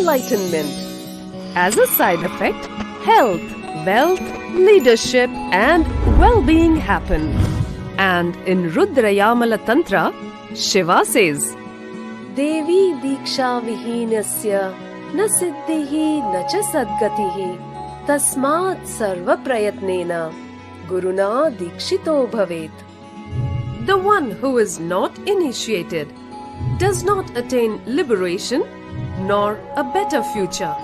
enlightenment. As a side effect, health, wealth, leadership and well-being happen. And in Rudrayamala Tantra, Shiva says, Devi Diksha Vihinasya na siddhihi na cha sadgatihi tasmat sarva prayatnena Guruna Dikshito Bhavet. The one who is not initiated does not attain liberation nor a better future.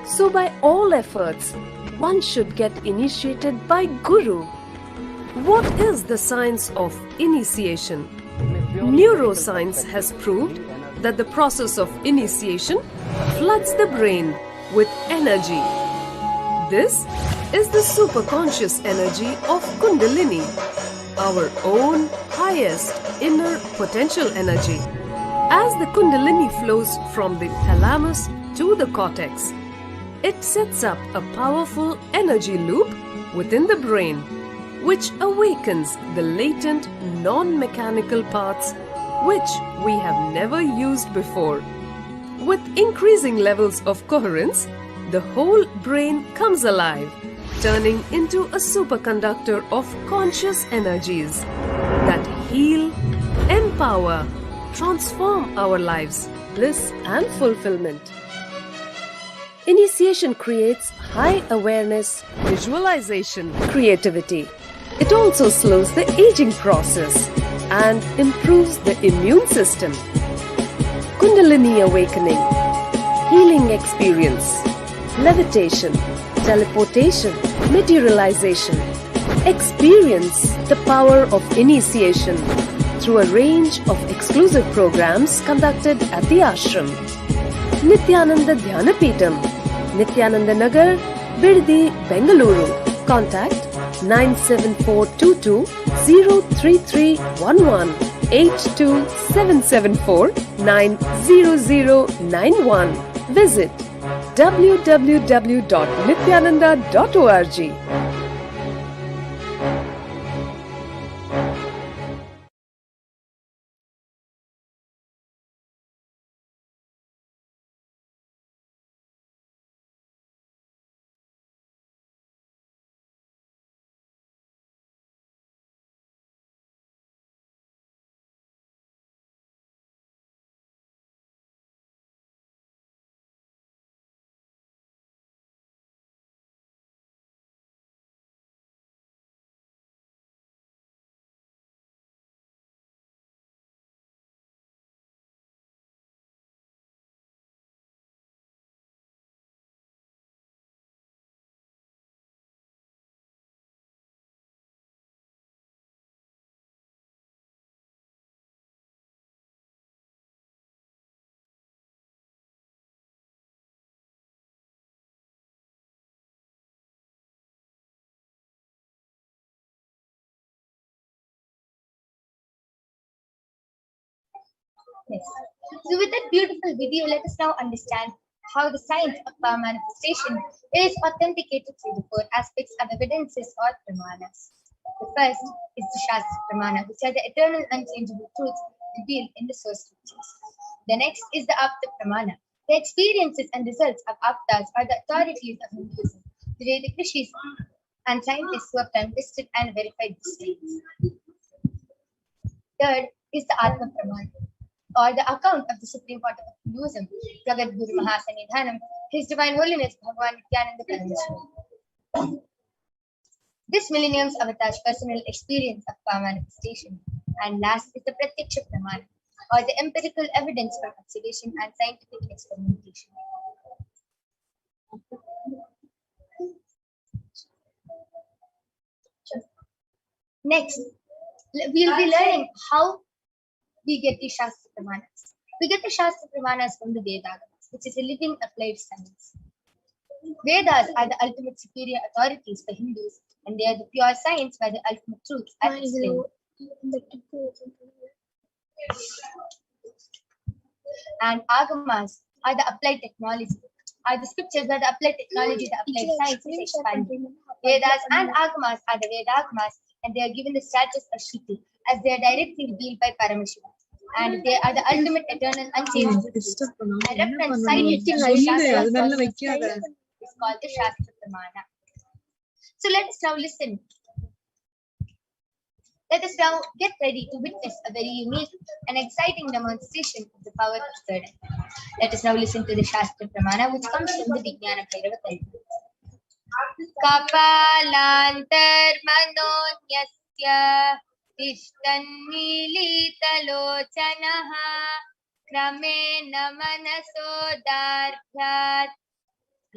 So by all efforts, one should get initiated by Guru. What is the science of initiation? Neuroscience has proved that the process of initiation floods the brain with energy. This is the superconscious energy of Kundalini, our own highest inner potential energy. As the Kundalini flows from the thalamus to the cortex, it sets up a powerful energy loop within the brain, which awakens the latent non-mechanical parts which we have never used before. With increasing levels of coherence, the whole brain comes alive, turning into a superconductor of conscious energies that heal, empower, transform our lives, bliss and fulfillment. Initiation creates high awareness, visualization, creativity. It also slows the aging process and improves the immune system. Kundalini awakening, healing experience, levitation, teleportation, materialization. Experience the power of initiation through a range of exclusive programs conducted at the ashram. Nithyananda Dhyanapitham, Nithyananda Nagar, Biddi, Bengaluru. Contact 97422 03311 82774 90091. Visit www.nithyananda.org. Yes. So with that beautiful video, let us now understand how the science of power manifestation is authenticated through the four aspects of evidences or pramanas. The first is the Shastra Pramana, which are the eternal unchangeable truths revealed in the source scriptures. The next is the Apta Pramana. The experiences and results of Aptas are the authorities of Hinduism, the Vedic rishis and scientists who have done tested and verified these claims. Third is the Atma Pramana, or the account of the Supreme Court of Hinduism, Jagat Guru Mahasanidhanam, His Divine Holiness Bhagavan Nithyananda Paramashivam. This millennium's avatar's personal experience of power manifestation. And last is the Pratyaksha Pramana, or the empirical evidence from observation and scientific experimentation. Next, we'll be learning how we get the Shastra Pramanas. We get the Shastra Pramanas from the Vedas, which is a living applied science. Vedas are the ultimate superior authorities for Hindus, and they are the pure science where the ultimate truths are explained. And Agamas are the applied technology, are the scriptures where the applied technology, the applied science is expanded. Vedas and Agamas are the Vedagamas, and they are given the status of Shruti, as they are directly revealed by Paramashivoham. and they are the ultimate, eternal, unchanging truths. A reference cited in the Shastra is called the Shastra Pramana. So let us now listen. Let us now get ready to witness a very unique and exciting demonstration of the power of third eye. Let us now listen to the Shastra Pramana, which comes from the Vijnana Bhairava Kalpa. Kapalantarmanonyasya tishtannilitalochanaha kramena manasodardhyat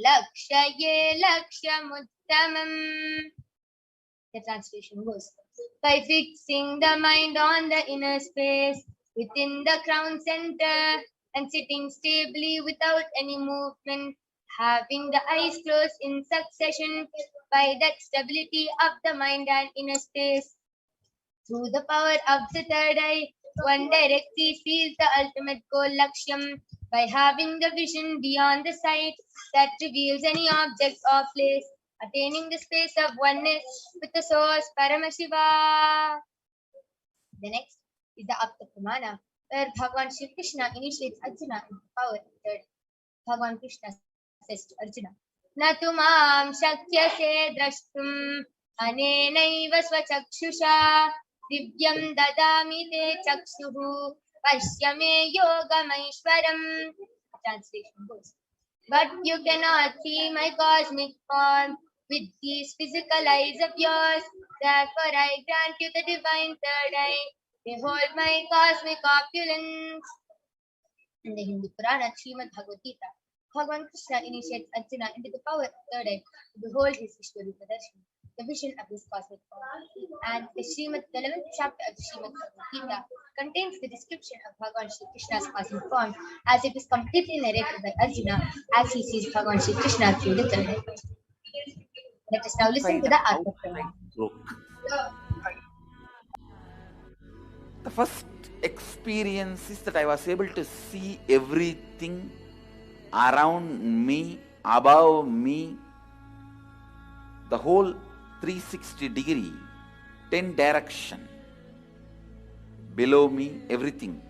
lakshaye lakshamuttamam. The translation goes, by fixing the mind on the inner space within the crown center and sitting stably without any movement, having the eyes closed in succession, by that stability of the mind and inner space, through the power of the third eye, one directly sees the ultimate goal, Lakshyam, by having the vision beyond the sight that reveals any object or place, attaining the space of oneness with the source, Paramashiva. The next is the Apta Pramana, where Bhagavan Shri Krishna initiates Arjuna into the power of third. Bhagavan Krishna says to Arjuna, Natu mam shakyase drashtum anenaiva swachakshusha divyam dadami te chakshuhu pashyame yogamaishwaram. Translation goes, but you cannot see my cosmic form with these physical eyes of yours. Therefore I grant you the divine third eye. Behold my cosmic opulence. In the Hindu Purana, Srimad Bhagavad Gita, Bhagavan Krishna initiates Arjuna into the power of third eye to behold his Vishwarupa Darshan, the vision of his cosmic form. And the 11th chapter of the Srimad Bhagavad Gita contains the description of Bhagavan Shri Krishna's cosmic form, as it is completely narrated by Arjuna as he sees Bhagavan Shri Krishna through the third eye. Let us now listen to the Atma Pramana. The first experience is that I was able to see everything around me, above me, the whole 360 degree, 10 direction, below me, everything.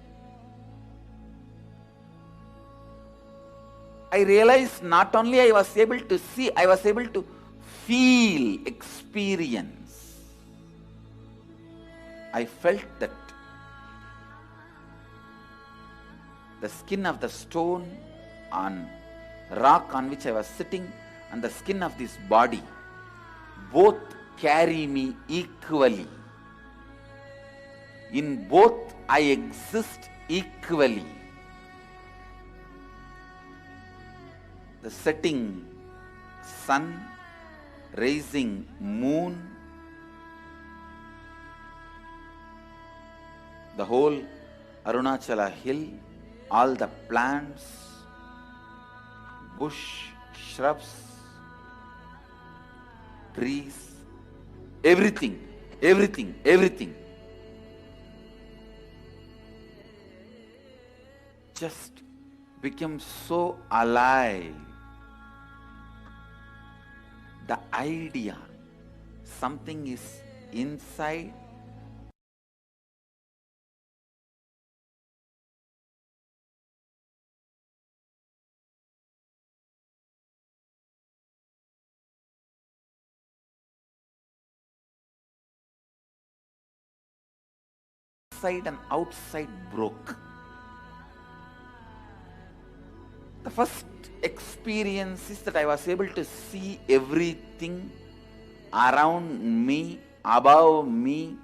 I realized not only I was able to see, I was able to feel, experience. I felt that the skin of the stone on rock on which I was sitting and the skin of this body both carry me equally. In both I exist equally. The setting sun, rising moon, the whole Arunachala hill, all the plants, bush, shrubs, trees, everything, everything, everything. Just became so alive. The idea, something is inside, inside and outside broke. The first experience is that I was able to see everything around me, above me,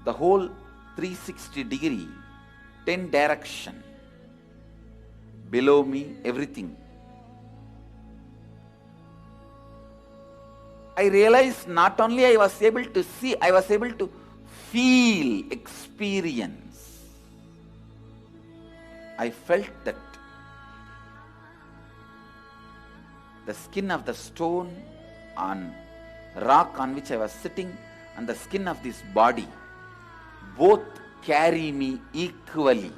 the whole 360 degree, 10 direction, below me, everything. I realized not only I was able to see, I was able to feel, experience. I felt that the skin of the stone on rock on which I was sitting and the skin of this body both carry me equally.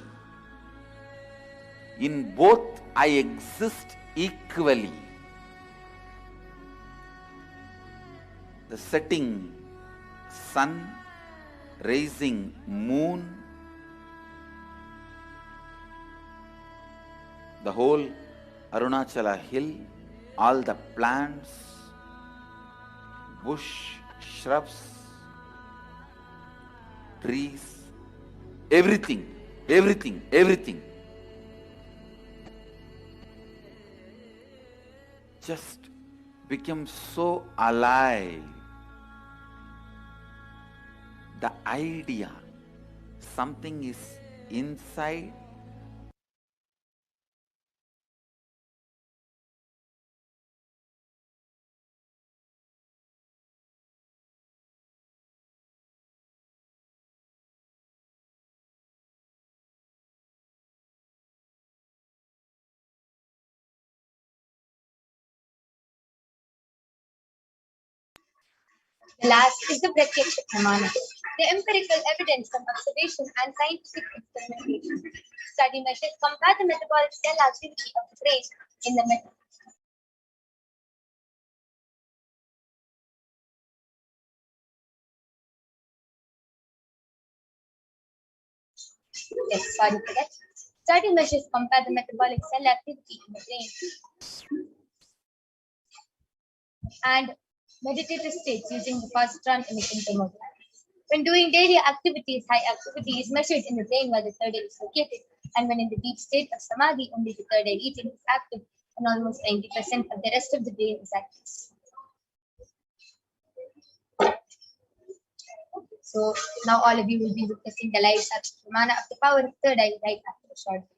In both I exist equally. The setting sun, rising moon, the whole Arunachala hill, all the plants, bush, shrubs, trees, everything, everything, everything just became so alive. The idea, something is inside, The last is the Pratyaksha Pramana, the empirical evidence from observation and scientific experimentation. Study measures compare the metabolic cell activity of the brain in the sorry for that. Study measures compare the metabolic cell activity in the brain and meditative states using the positron emission thermometer. When doing daily activities, high activity is measured in the brain where the third eye is located, and when in the deep state of samadhi, only the third eye region is active, and almost 90% of the rest of the brain is active. So now all of you will be witnessing the live Sakshi Pramana of the power of third eye right after a short break.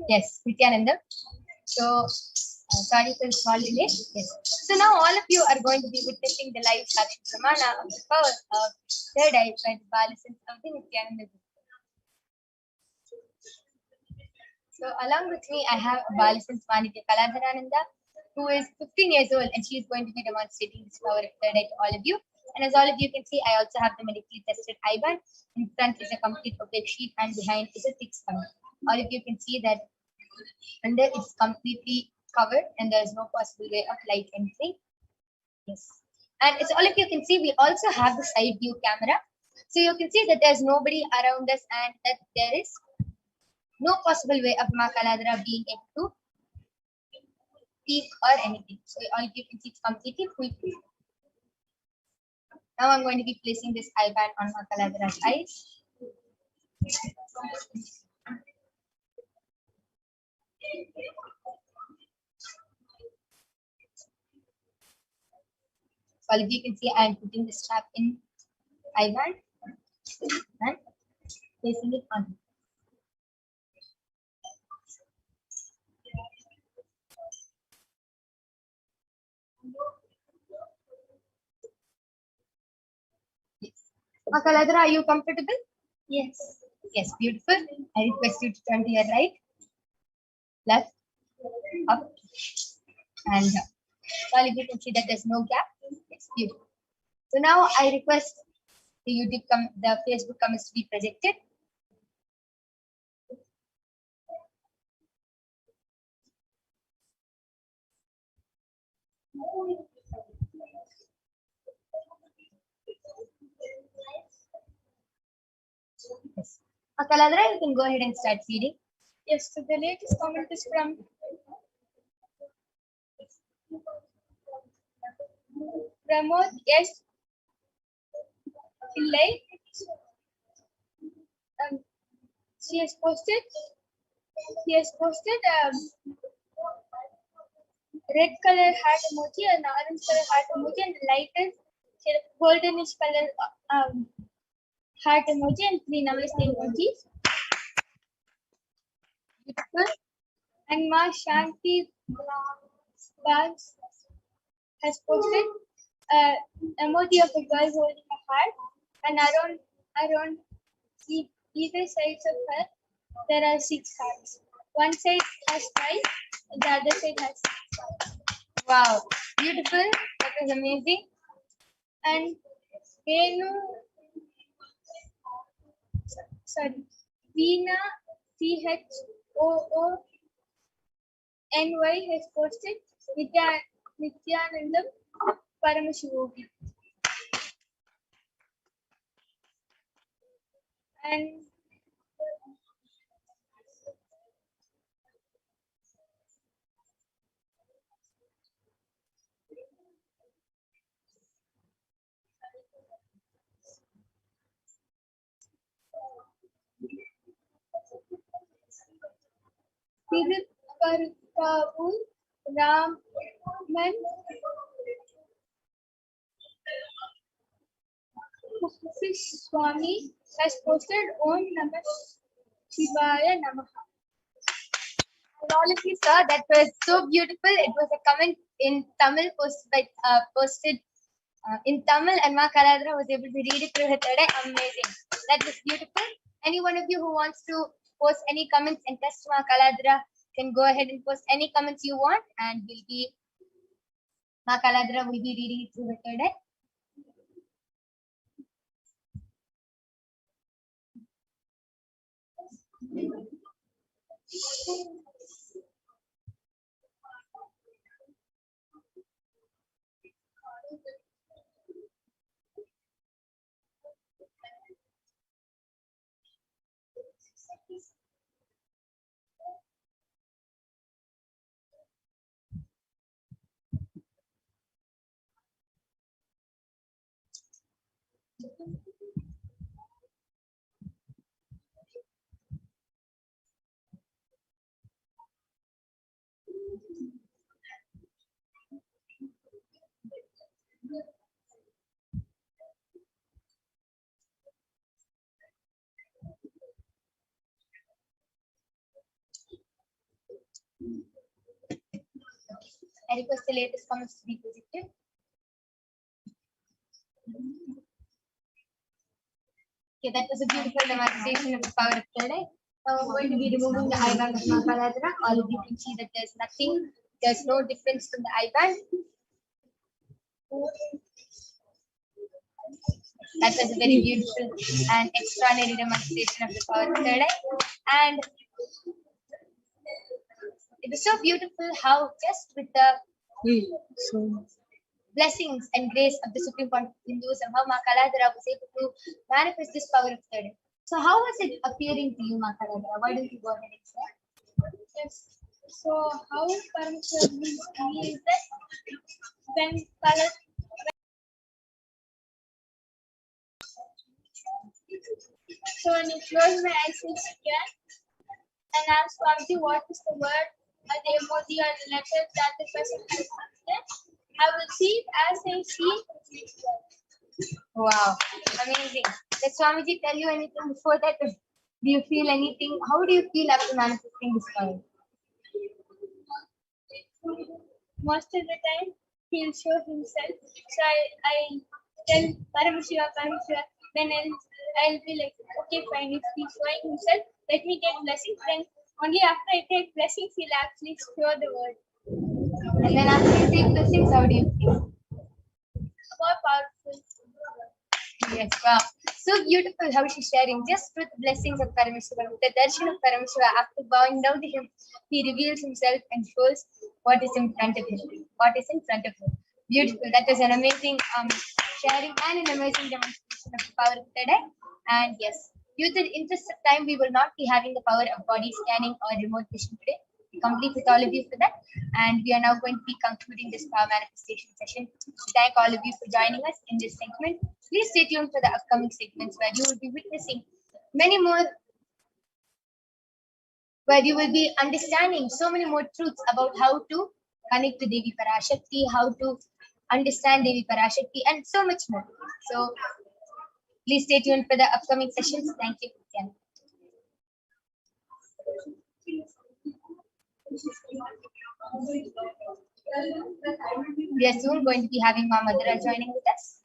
Yes, Nithyananda. So, sorry for the small delay. Yes. So now all of you are going to be witnessing the live Sakshi Pramana of the power of third eye by the Balasans of the Nithyananda group. So along with me, I have Balasans Manitya Kaladharananda, who is 15 years old, and she is going to be demonstrating this power of third eye to all of you. And as all of you can see, I also have the medically tested eye band. In front is a complete opaque sheet, and behind is a thick sponge. All of you can see that under it's completely covered, and there is no possible way of light entering. Yes. And as all of you can see, we also have the side view camera. So you can see that there's nobody around us and that there is no possible way of Ma Kaladra being able to peek or anything. So all of you can see it's completely foolproof. Now I'm going to be placing this eye band on Ma Kaladra's eyes. So all of you can see I'm putting the strap in eye band and placing it on. Yes. Ma Kaladra, are you comfortable? Yes. Yes, beautiful. I request you to turn to your right, left, up, and down. So all of you can see that there's no gap. It's beautiful. So now I request the the Facebook comments to be projected. Yes. Kaladra, you can go ahead and start feeding. Yes, so the latest comment is from Pramod S. Pillai. She has posted. He has posted red color heart emoji and orange color heart emoji and the lightest goldenish color heart emoji and 3 namaste emojis. Beautiful. And Ma Shanti Bags has posted emoji of a girl holding a heart, and around either sides of her there are 6 hearts. One side has 5, and the other side has 6. Wow, beautiful! That was amazing. And Venu, sorry, Veena CHOONY has posted Nithyananda Paramashivoham. And Tirupparkavur Raman Swami has posted Om Namah Shivaya Namaha. And all of you saw that was so beautiful. It was a comment in Tamil posted in Tamil, and Ma Kaladra was able to read it through her third eye. Amazing. That was beautiful. Any one of you who wants to post any comments and test Ma Kaladra can go ahead and post any comments you want, and Ma Kaladra will be reading it through her third eye. I request the latest comments to be projected. Okay, that was a beautiful demonstration of the power of third eye. Now I'm going to be removing the eye band of Makaladra. All of you can see that there's nothing, there's no difference from the eye band. That was a very beautiful and extraordinary demonstration of the power of third eye. And it was so beautiful how just with the blessings and grace of the Supreme Pontiff of Hinduism, how Makaladra was able to manifest this power of third eye. So how was it appearing to you, Makaladra? Why don't you go ahead and say? Yes. So how Paramashivoham means to me is that when Kala, so when I close my eyes in second and ask Swamiji what is the word or the emoji or the letter that the person has written, I will see it as I see it. Wow, amazing. Did Swamiji tell you anything before that? Do you feel anything? How do you feel after manifesting this power? Most of the time, he'll show himself. So I tell Paramashiva, then I'll be like, okay, fine, if he's showing himself, let me get blessings. Then only after I take blessings, he'll actually show the word. And then after you take blessings, how do you feel? More powerful. Yes, wow. So beautiful how she's sharing just with the blessings of Paramashivoham, with the darshan of Paramashiva. After bowing down to him, he reveals himself and shows what is in front of him. What is in front of him. Beautiful. That was an amazing sharing and an amazing demonstration of the power of third eye. And yes, due to the interest of time, we will not be having the power of body scanning or remote vision today. We complete with all of you for that. And we are now going to be concluding this power manifestation session. Thank all of you for joining us in this segment. Please stay tuned for the upcoming segments where you will be witnessing many more, where you will be understanding so many more truths about how to connect to Devi Parashakti, how to understand Devi Parashakti, and so much more. So please stay tuned for the upcoming sessions. Thank you. Yeah. We are soon going to be having Ma Madhura joining with us.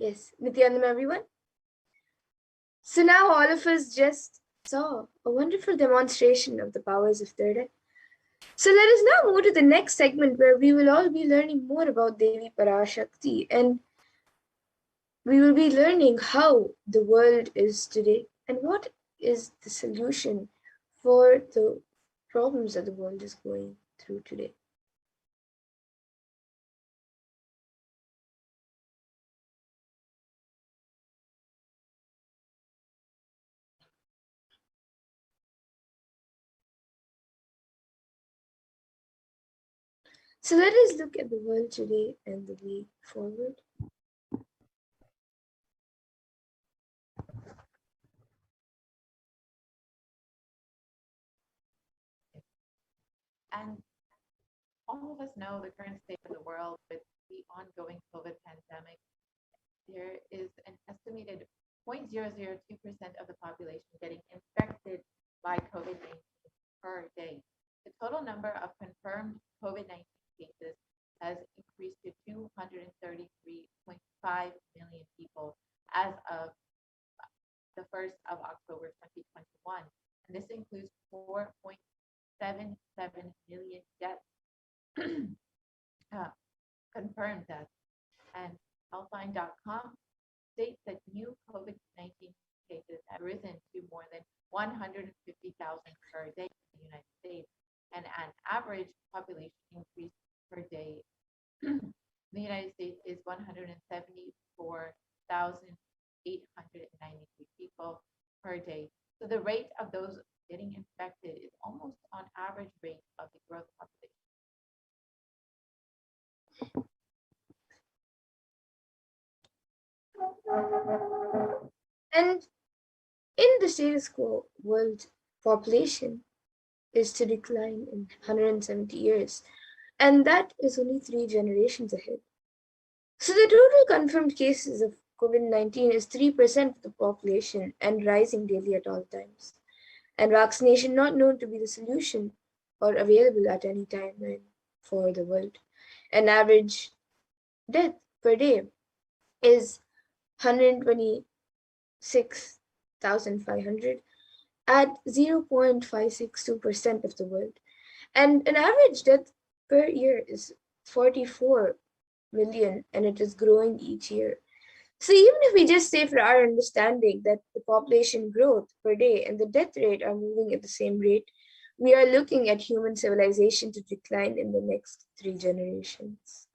Yes, Nithyanam, everyone. So now all of us just saw a wonderful demonstration of the powers of third eye. So let us now move to the next segment where we will all be learning more about Devi Parashakti, and we will be learning how the world is today and what is the solution for the problems that the world is going through today. So let us look at the world today and the way forward. And all of us know the current state of the world with the ongoing COVID pandemic. There is an estimated 0.002% of the population getting infected by COVID-19 per day. The total number of confirmed COVID-19 cases has increased to 233.5 million people as of the 1st of October 2021. And this includes 4.77 million deaths, confirmed deaths. And Healthline.com states that new COVID-19 cases have risen to more than 150,000 per day in the United States, and an average population increase per day in the United States is 174,893 people per day. So the rate of those getting infected is almost on average rate of the growth population. And in the status quo world, population is to decline in 170 years, and that is only 3 generations ahead. So the total confirmed cases of COVID-19 is 3% of the population and rising daily at all times. And vaccination not known to be the solution or available at any time for the world. An average death per day is 126,500 at 0.562% of the world. And an average death per year is 44 million, and it is growing each year. So even if we just say for our understanding that the population growth per day and the death rate are moving at the same rate, we are looking at human civilization to decline in the next 3 generations.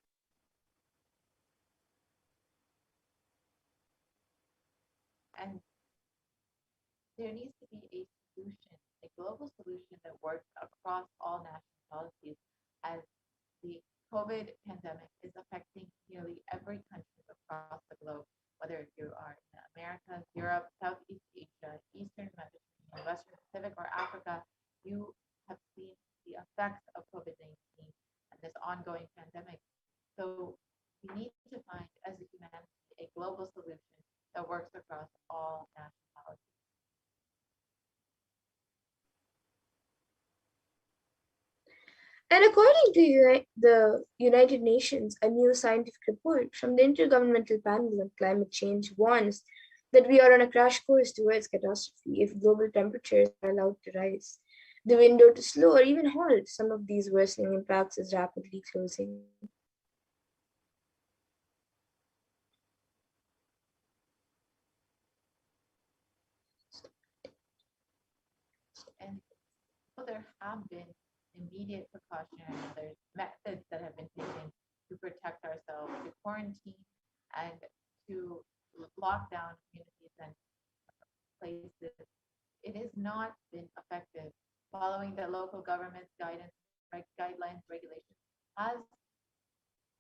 And there needs to be a solution, a global solution that works across all national policies, as the COVID pandemic is affecting nearly every country across the globe, whether you are in America, Europe, Southeast Asia, Eastern Mediterranean, Western Pacific, or Africa. You have seen the effects of COVID-19 and this ongoing pandemic. So we need to find, as a humanity, a global solution that works across all nationalities. And according to the United Nations, a new scientific report from the Intergovernmental Panel on Climate Change warns that we are on a crash course towards catastrophe if global temperatures are allowed to rise. The window to slow or even halt some of these worsening impacts is rapidly closing. And so there have been immediate precautionary methods that have been taken to protect ourselves, to quarantine and to lock down communities and places. It has not been effective. Following the local government's guidelines, regulations has,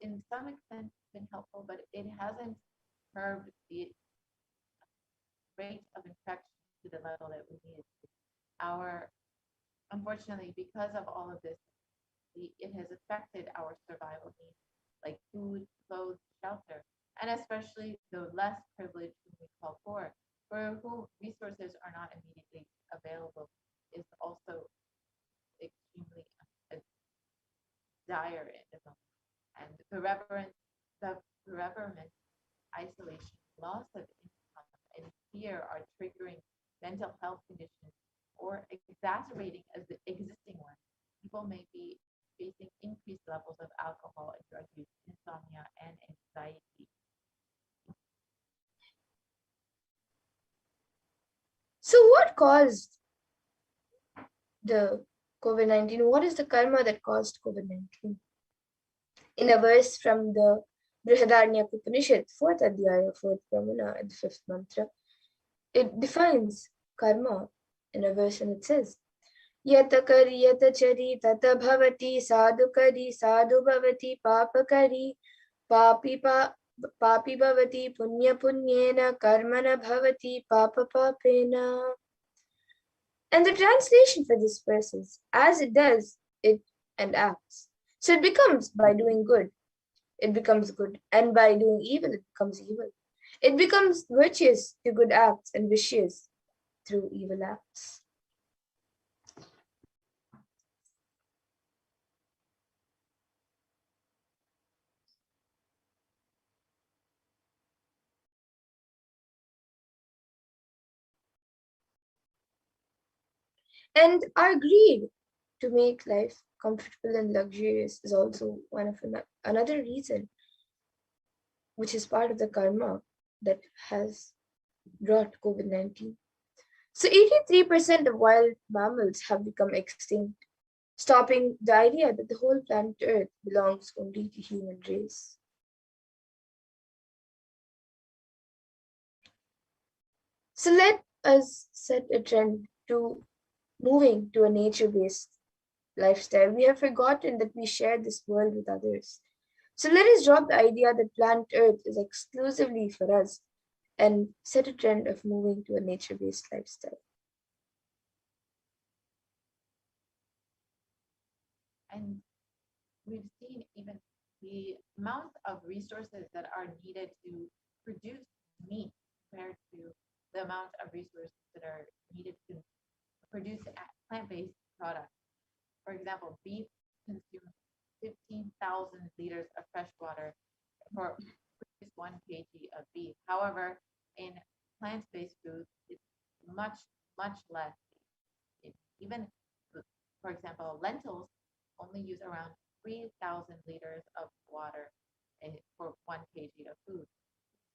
in some extent, been helpful, but it hasn't curbed the rate of infection to the level that we needed to. Unfortunately, because of all of this, it has affected our survival needs like food, clothes, shelter, and especially the less privileged whom we call poor, for whom resources are not immediately available, is also extremely dire in the moment. And the bereavement isolation, loss of income, and fear are triggering mental health conditions or exacerbating as the existing ones. People may be facing increased levels of alcohol and drug use, insomnia, and anxiety. So, what caused the COVID-19? What is the karma that caused COVID-19? In a verse from the Brihadaranyaka Upanishad, 4th Adhyaya, 4th Brahmana, and the 5th mantra, it defines karma in a verse, and it says, Yata kari yata chari tata bhavati sadhu kari sadhu bhavati papa kari papi bhavati punya punyena karmana bhavati papa papena. And the translation for this verse is, as it does, it and acts. So it becomes by doing good, it becomes good, and by doing evil, it becomes evil. It becomes virtuous through good acts and vicious through evil acts. And our greed to make life comfortable and luxurious is also one of another reason, which is part of the karma that has brought COVID-19. So 83% of wild mammals have become extinct, stopping the idea that the whole planet Earth belongs only to human race. So let us set a trend to moving to a nature-based lifestyle. We have forgotten that we share this world with others. So let us drop the idea that planet Earth is exclusively for us and set a trend of moving to a nature-based lifestyle. And we've seen even the amount of resources that are needed to produce meat compared to the amount of resources that are needed to produce plant-based products. For example, beef consumes 15,000 liters of fresh water for produce 1 kg of beef. However, in plant-based foods, it's much, much less. Even, for example, lentils only use around 3,000 liters of water for 1 kg of food.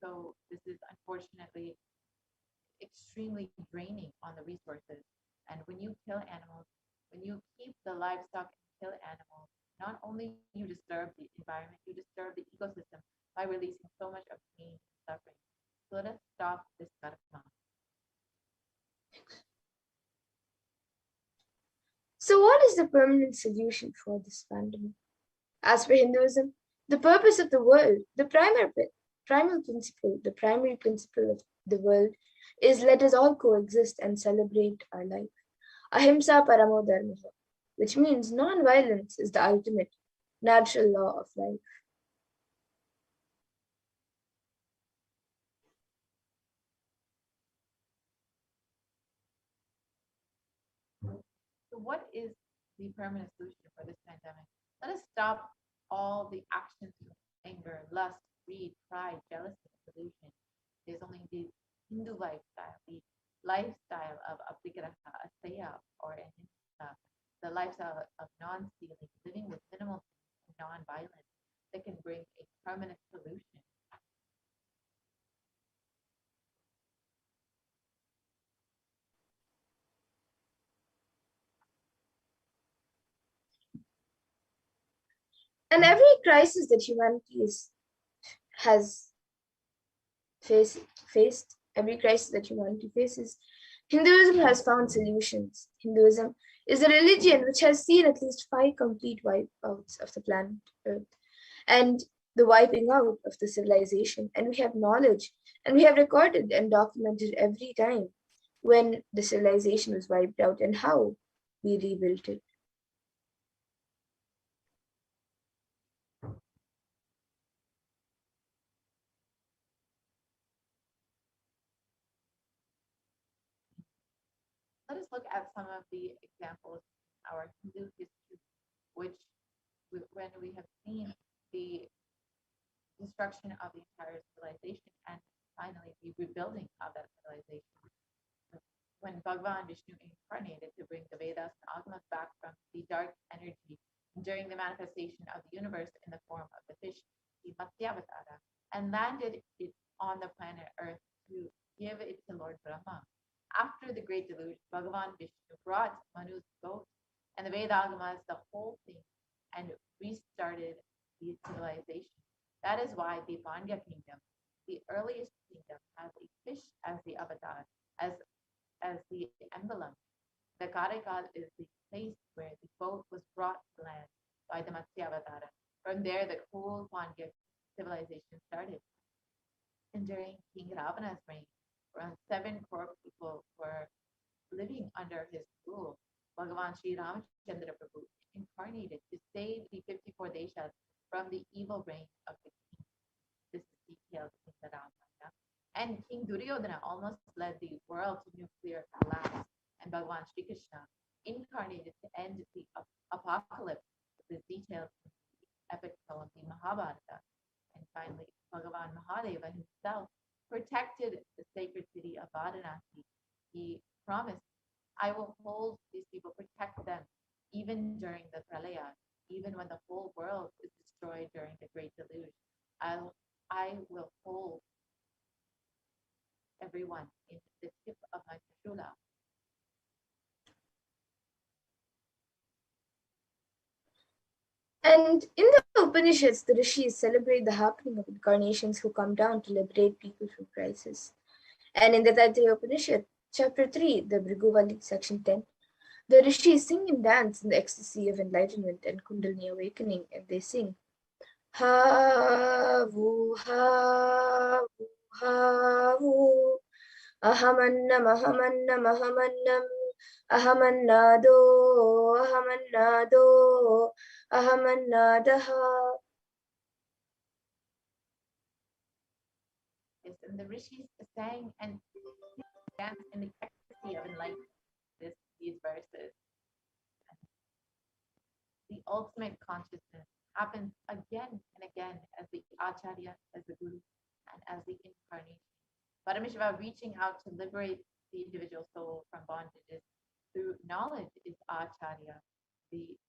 So this is unfortunately extremely draining on the resources. And when you kill animals, when you keep the livestock and kill animals, not only you disturb the environment, you disturb the ecosystem by releasing so much of pain and suffering. So let us stop this karma. So what is the permanent solution for this pandemic? As for Hinduism, the purpose of the world, the primary principle of the world is let us all coexist and celebrate our life. Ahimsa paramo dharma, which means non-violence is the ultimate natural law of life. So what is the permanent solution for this pandemic? Let us stop all the actions of anger, lust, greed, pride, jealousy, and delusion. There's only the Hindu lifestyle, the lifestyle of apigraha, asaya, or ahimsa, the lifestyle of non-stealing, living with minimal and non-violence that can bring a permanent solution. And every crisis that humanity has faced, every crisis that humanity faces, Hinduism has found solutions. Hinduism is a religion which has seen at least 5 complete wipeouts of the planet Earth and the wiping out of the civilization. And we have knowledge and we have recorded and documented every time when the civilization was wiped out and how we rebuilt it. Let us look at some of the examples in our Hindu history, which when we have seen the destruction of the entire civilization and finally the rebuilding of that civilization. When Bhagavan Vishnu incarnated to bring the Vedas and Agamas back from the dark energy during the manifestation of the universe in the form of the fish, the Matsyavatara, and landed it on the planet Earth to give it to Lord Brahma. After the great deluge, Bhagavan Vishnu brought Manu's boat and the Vedagamas, the whole thing, and restarted the civilization. That is why the Pandya kingdom, the earliest kingdom, has a fish as the avatar, as the emblem. The Karikal is the place where the boat was brought to land by the Matsyavatara. From there, the whole Pandya civilization started. And during King Ravana's reign, around 7 crore people were living under his rule. Bhagavan Sri Ramachandra Prabhu incarnated to save the 54 deshas from the evil reign of the king. This is detailed in the Ramayana. And King Duryodhana almost led the world to nuclear collapse. And Bhagavan Sri Krishna incarnated to end the apocalypse. This is detailed in the epic poem, the Mahabharata. And finally, Bhagavan Mahadeva himself protected the sacred city of Varanasi. He promised, I will hold these people, protect them, even during the pralaya, even when the whole world is destroyed during the great deluge. I will hold everyone in the tip of my trishula. And in the Upanishads, the rishis celebrate the happening of incarnations who come down to liberate people from crisis. And in the Taittiriya Upanishad, chapter 3, the Bhriguvali, section 10, the rishis sing and dance in the ecstasy of enlightenment and Kundalini awakening, and they sing, Ha vu ha vu ha vu, ahamannam ahamannam ahamannam, ahamannado ahamannado ahamannadaha. Yes, and the rishis sang and danced in the ecstasy of enlightenment. These verses. The ultimate consciousness happens again and again as the Acharya, as the Guru, and as the incarnation. Paramashiva reaching out to liberate the individual soul from bondages through knowledge is Acharya. The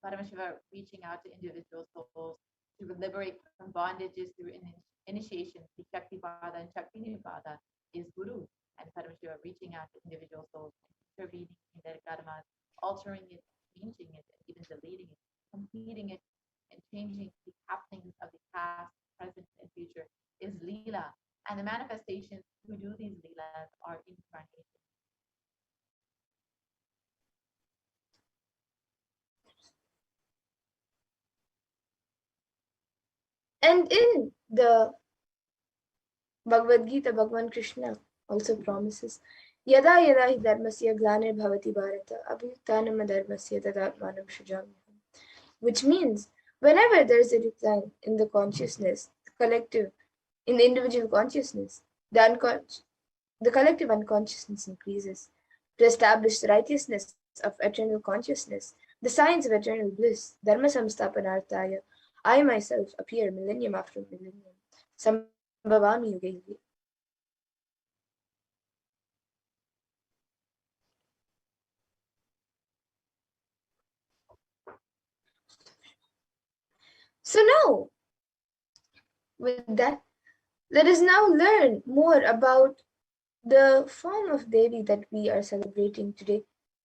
Paramashiva reaching out to individual souls to liberate from bondages through initiation, the Shakti Pada and Shakti Nipada is Guru. And Paramashiva reaching out to individual souls and intervening in their karmas, altering it, changing it, and even deleting it, completing it, and changing the happenings of the past, present, and future is Leela. And the manifestations who do these Leelas are incarnations. And in the Bhagavad Gita, Bhagavan Krishna also promises, Yada yada hi dharmasya glanir bhavati bharata abhyutanam dharmasya tadatmanam shujamyaham. Which means, whenever there is a decline in the consciousness, the collective, in the individual consciousness, the collective unconsciousness increases. To establish the righteousness of eternal consciousness, the signs of eternal bliss, dharma samstapanarthaya, I myself appear millennium after millennium. Sambhavami yuge yuge. So now, with that, let us now learn more about the form of Devi that we are celebrating today.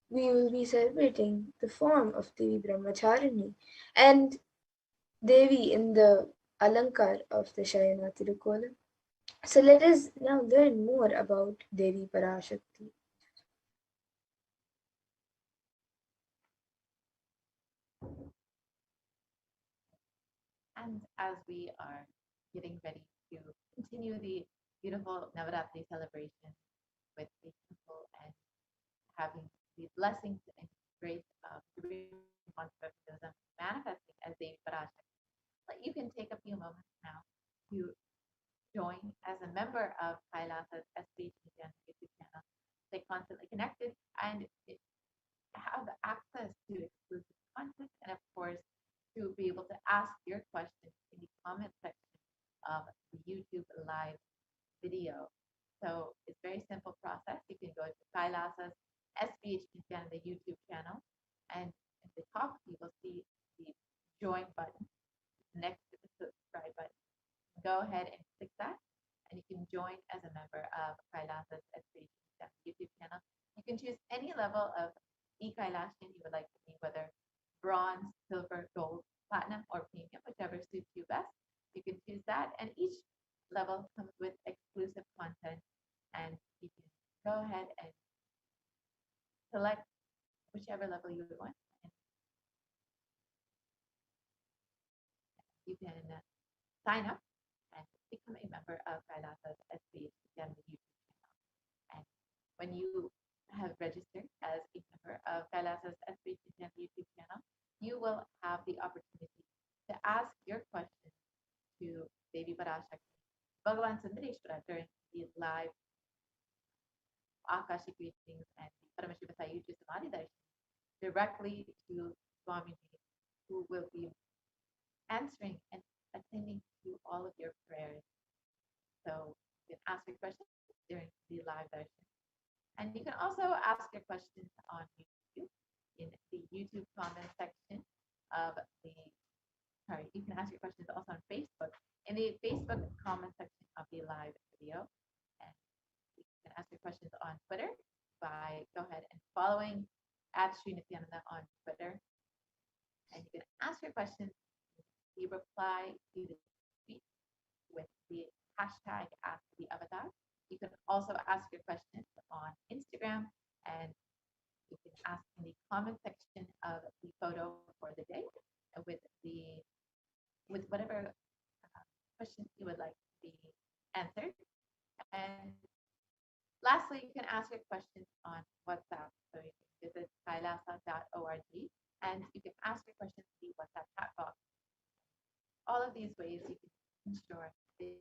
We will be celebrating the form of Devi Brahmacharini and Devi in the Alankar of the Shayana Tirukolam. So let us now learn more about Devi Parashakti. And as we are getting ready to continue the beautiful Navaratri celebration with the temple and having the blessings and grace of Bhaktivism manifesting as Devi Parashakti, you can take a few moments now to join as a member of Kailasa's HDH Nithyananda YouTube channel. Stay constantly connected and have access to exclusive content and, of course, to be able to ask your questions in the comment section of the YouTube live video. So it's very simple process. You can go to Kailasa's SBH Nithyananda YouTube channel, and at the top you will see the join button next to the subscribe button. Go ahead and click that, and you can join as a member of Kailasa's SBH Nithyananda YouTube channel. You can choose any level of e-Kailashan you would like to be, whether bronze, silver, gold, platinum, or premium, whichever suits you best. You can choose that, and each level comes with exclusive content, and you can go ahead and select whichever level you want, and you can sign up and become a member of Kailasa's SBH YouTube channel. And when you have registered as a member of Kailasa's SBH YouTube channel, you will have the opportunity to ask your questions to Devi Parashakti, Bhagavan Sundareshwara during the live Akashic readings and the Paramashivoham Samadhi Darshan directly to Swamiji, who will be answering and attending to all of your prayers. So you can ask your questions during the live darshan. And you can also ask your questions on YouTube in the YouTube comment section of the, sorry, you can ask your questions also on Facebook in the Facebook comment section of the live video. And you can ask your questions on Twitter by go ahead and following at Sri Nithyananda on Twitter. And you can ask your questions. You reply to the tweet with the hashtag Ask the Avatar. You can also ask your questions on Instagram, and you can ask in the comment section of the photo for the day with whatever questions you would like to be answered. And lastly, you can ask your questions on WhatsApp. So you can visit kailasa.org, and you can ask your questions in the WhatsApp chat box. All of these ways you can ensure that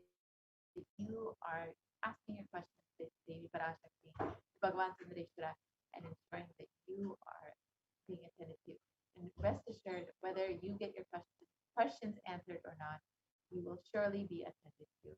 you are asking your questions to Devi Parashakti, Bhagavan Sundareshwara, and ensuring that you are being attended to. And rest assured, whether you get your questions answered or not, you will surely be attended to.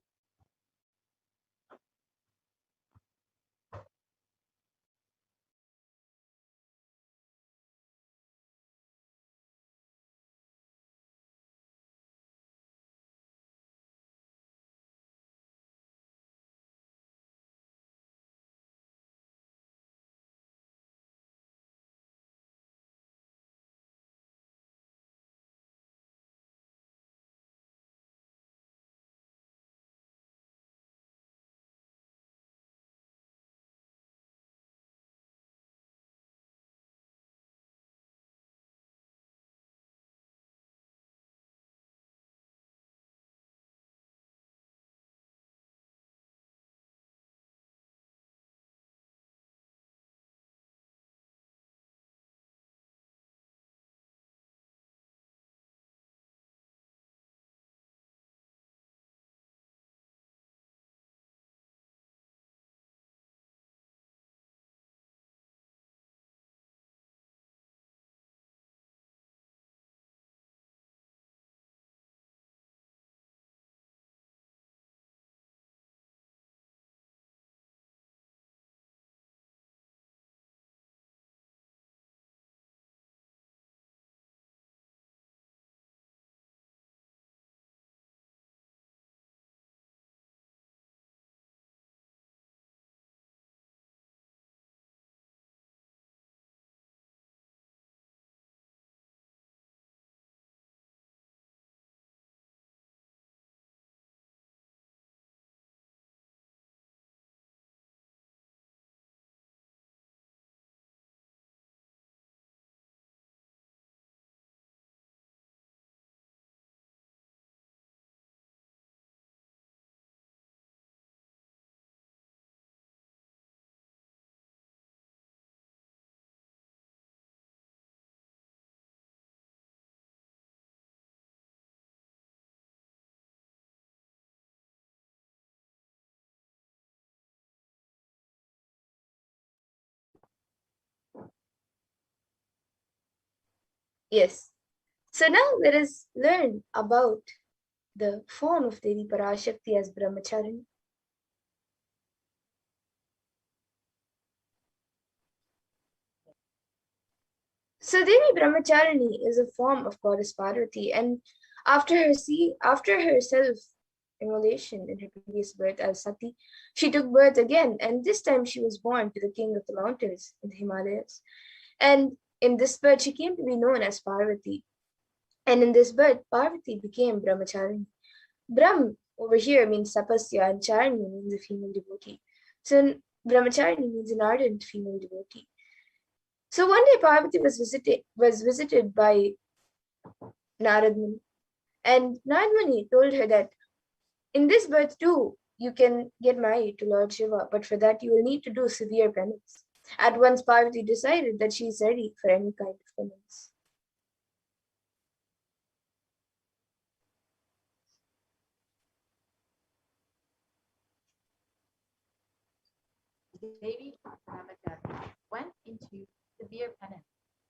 Yes. So now let us learn about the form of Devi Parashakti as Brahmacharini. So Devi Brahmacharini is a form of goddess Parvati, and after her self-immolation in her previous birth as Sati, she took birth again, and this time she was born to the king of the mountains in the Himalayas. And in this birth, she came to be known as Parvati. And in this birth, Parvati became Brahmacharini. Brahm over here means tapasya, and Charini means a female devotee. So Brahmacharini means an ardent female devotee. So one day Parvati was visited by Narad Muni, and Narad Muni told her that in this birth too you can get married to Lord Shiva, but for that you will need to do severe penance. At once Parvati decided that she is ready for any kind of penance. Devi Brahmachari went into severe penance.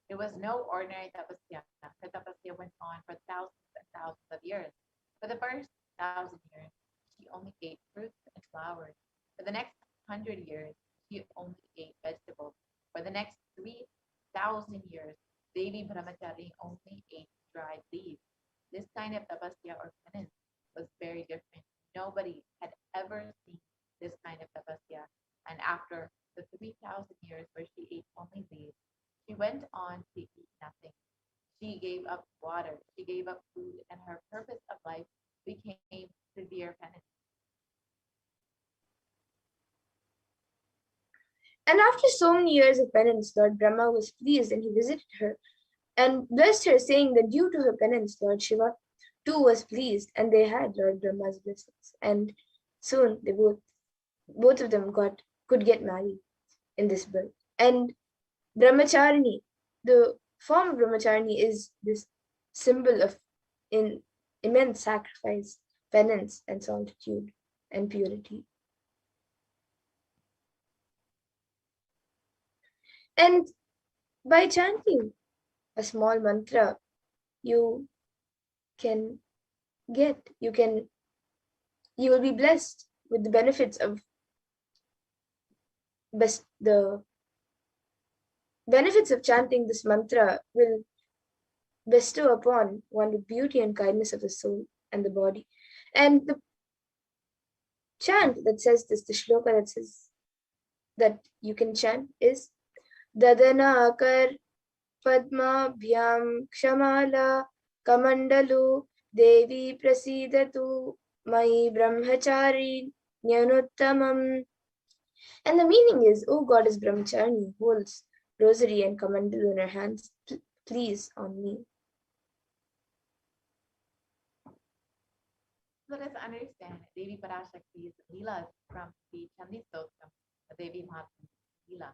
It was no ordinary tapasya. Her tapasya went on for thousands and thousands of years. For the first 1,000 years, she only ate fruits and flowers. For the next 100 years, she only ate vegetables. For the next 3,000 years, Devi Brahmachari only ate dried leaves. This kind of tapasya or penance was very different. Nobody had ever seen this kind of tapasya. And after the 3,000 years where she ate only leaves, she went on to eat nothing. She gave up water, she gave up food, and her purpose of life became severe penance. And after so many years of penance, Lord Brahma was pleased and he visited her and blessed her, saying that due to her penance, Lord Shiva too was pleased, and they had Lord Brahma's blessings. And soon they both of them could get married in this birth. And Brahmacharini, the form of Brahmacharini is this symbol of in immense sacrifice, penance, and solitude and purity. And by chanting a small mantra, you can you will be blessed with the benefits of the benefits of chanting this mantra will bestow upon one the beauty and kindness of the soul and the body. And the chant that says this, the shloka that says that you can chant is Dadana Akar Padma Bhyam Kshamala Kamandalu Devi Prasidatu Mai Brahmachari Nyanuttamam. And the meaning is, O Goddess Brahmachari holds rosary and kamandalu in her hands, please on me. Let us understand Devi Parashakti's Leelas from the Chandi Stotram, the Devi Mahatma Leela.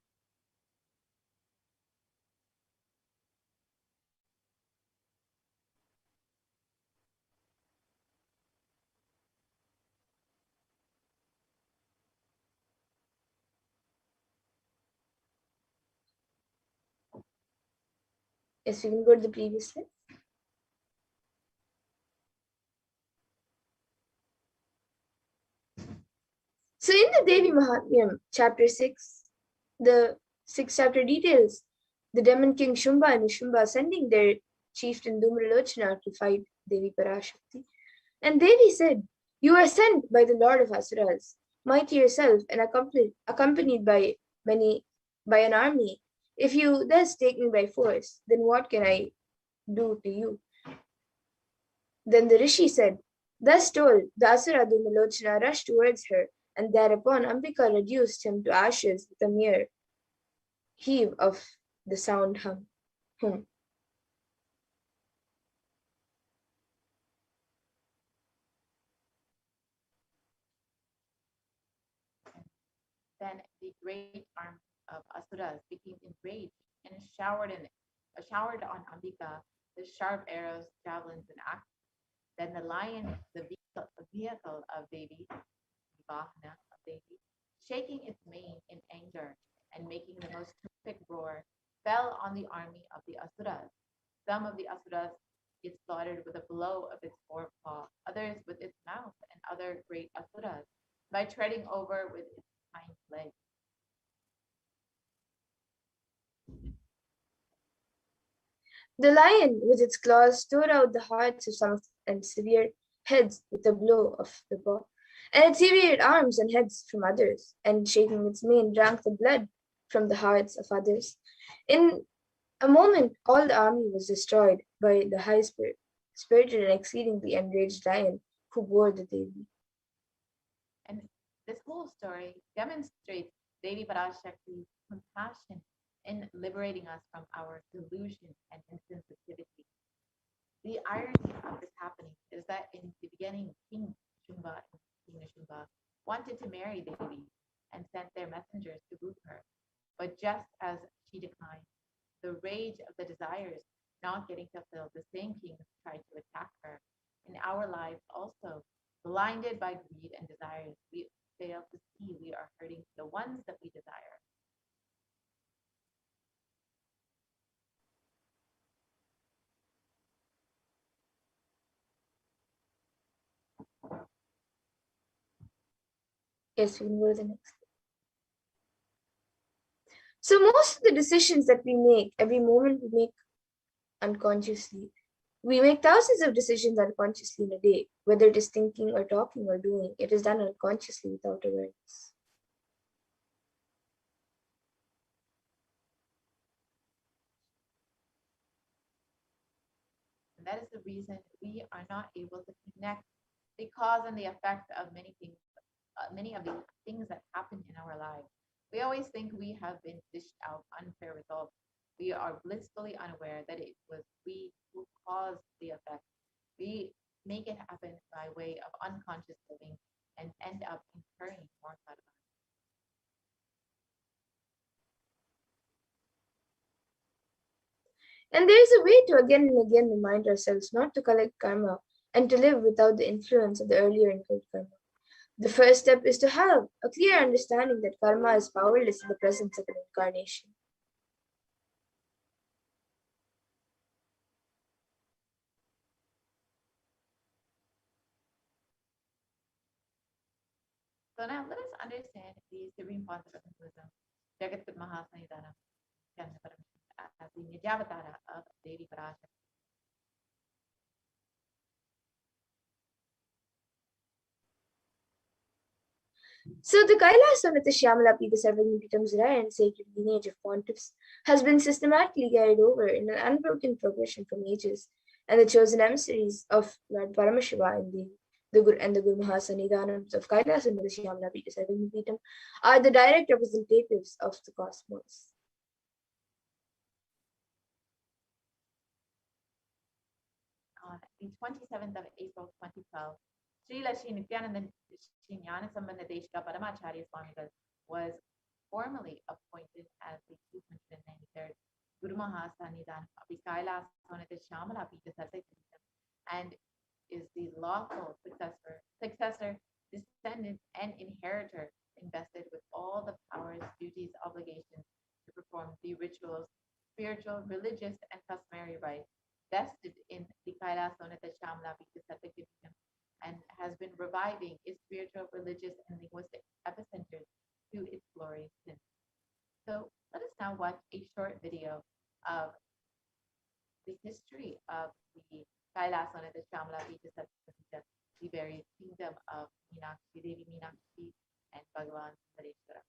Yes, we can go to the previous slide. So in the Devi Mahatmyam, chapter 6, the 6th chapter details the demon king Shumba and Nishumba sending their chieftain Dhumralochana to fight Devi Parashakti. And Devi said, "You are sent by the Lord of Asuras, mighty yourself and accompanied by an army. If you thus take me by force, then what can I do to you?" Then the Rishi said, thus told, the Asura Dhumalochana rushed towards her, and thereupon Ambika reduced him to ashes with a mere heave of the sound hum. Then the great army of Asuras became enraged and showered on Ambika the sharp arrows, javelins, and axes. Then the lion, the vehicle of Devi, the Vahana of Devi, shaking its mane in anger and making the most terrific roar, fell on the army of the Asuras. Some of the Asuras it slaughtered with a blow of its forepaw, others with its mouth, and other great asuras by treading over with its hind legs. The lion, with its claws, tore out the hearts of some of and severed heads with a blow of the paw, and it severed arms and heads from others, and shaking its mane, drank the blood from the hearts of others. In a moment, all the army was destroyed by the spirited and exceedingly enraged lion who bore the Devi. And this whole story demonstrates Devi Parashakti's compassion in liberating us from our delusion and insensitivity. The irony of this happening is that in the beginning, King Shumba and Queen Shumba wanted to marry Devi and sent their messengers to woo her. But just as she declined, the rage of the desires not getting fulfilled, the same kings tried to attack her. In our lives also, blinded by greed and desires, we fail to see we are hurting the ones that we desire. Yes, we can go to the next. So most of the decisions that we make, every moment we make unconsciously. We make thousands of decisions unconsciously in a day, whether it is thinking or talking or doing. It is done unconsciously without awareness. And that is the reason we are not able to connect the cause and the effect of many of the things that happen in our lives. We always think we have been dished out unfair results. We are blissfully unaware that it was we who caused the effect. We make it happen by way of unconscious living and end up incurring more karma. And there is a way to again and again remind ourselves not to collect karma and to live without the influence of the earlier incurred karma. The first step is to have a clear understanding that karma is powerless in the presence of an incarnation. So now let us understand the supreme concept of Hinduism, Jagat Mahasanidana, as the Nijavatara of Devi Parashakti. So the Kailasa of the Shyamala Pita Sarvagnipitam's rare and sacred lineage of pontiffs has been systematically carried over in an unbroken progression from ages, and the chosen emissaries of Lord Paramashiva in the Guru Mahasanidhanams of Kailasa and the Shyamala Pita Sarvagnipitam are the direct representatives of the cosmos. On the 27th of April 2012, Srila Shri Nithyananda Shri Jnanasambandha Deshika Paramacharya Swamigal was formally appointed as the 293rd Guru Mahasanidhan of the Kailasa Shamala Pita Sarvagnipitam and is the lawful successor, descendant, and inheritor invested with all the powers, duties, obligations to perform the rituals, spiritual, religious, and customary rites vested in the Kailasonata Shamla Vitasattakirtam and has been reviving its spiritual, religious, and linguistic epicenters to its glory since. So let us now watch a short video of the history of the Kailasonata Shamla Vitasattakirtam, the various kingdom of Meenakshi, Devi Meenakshi, and Bhagavan Sareshwara.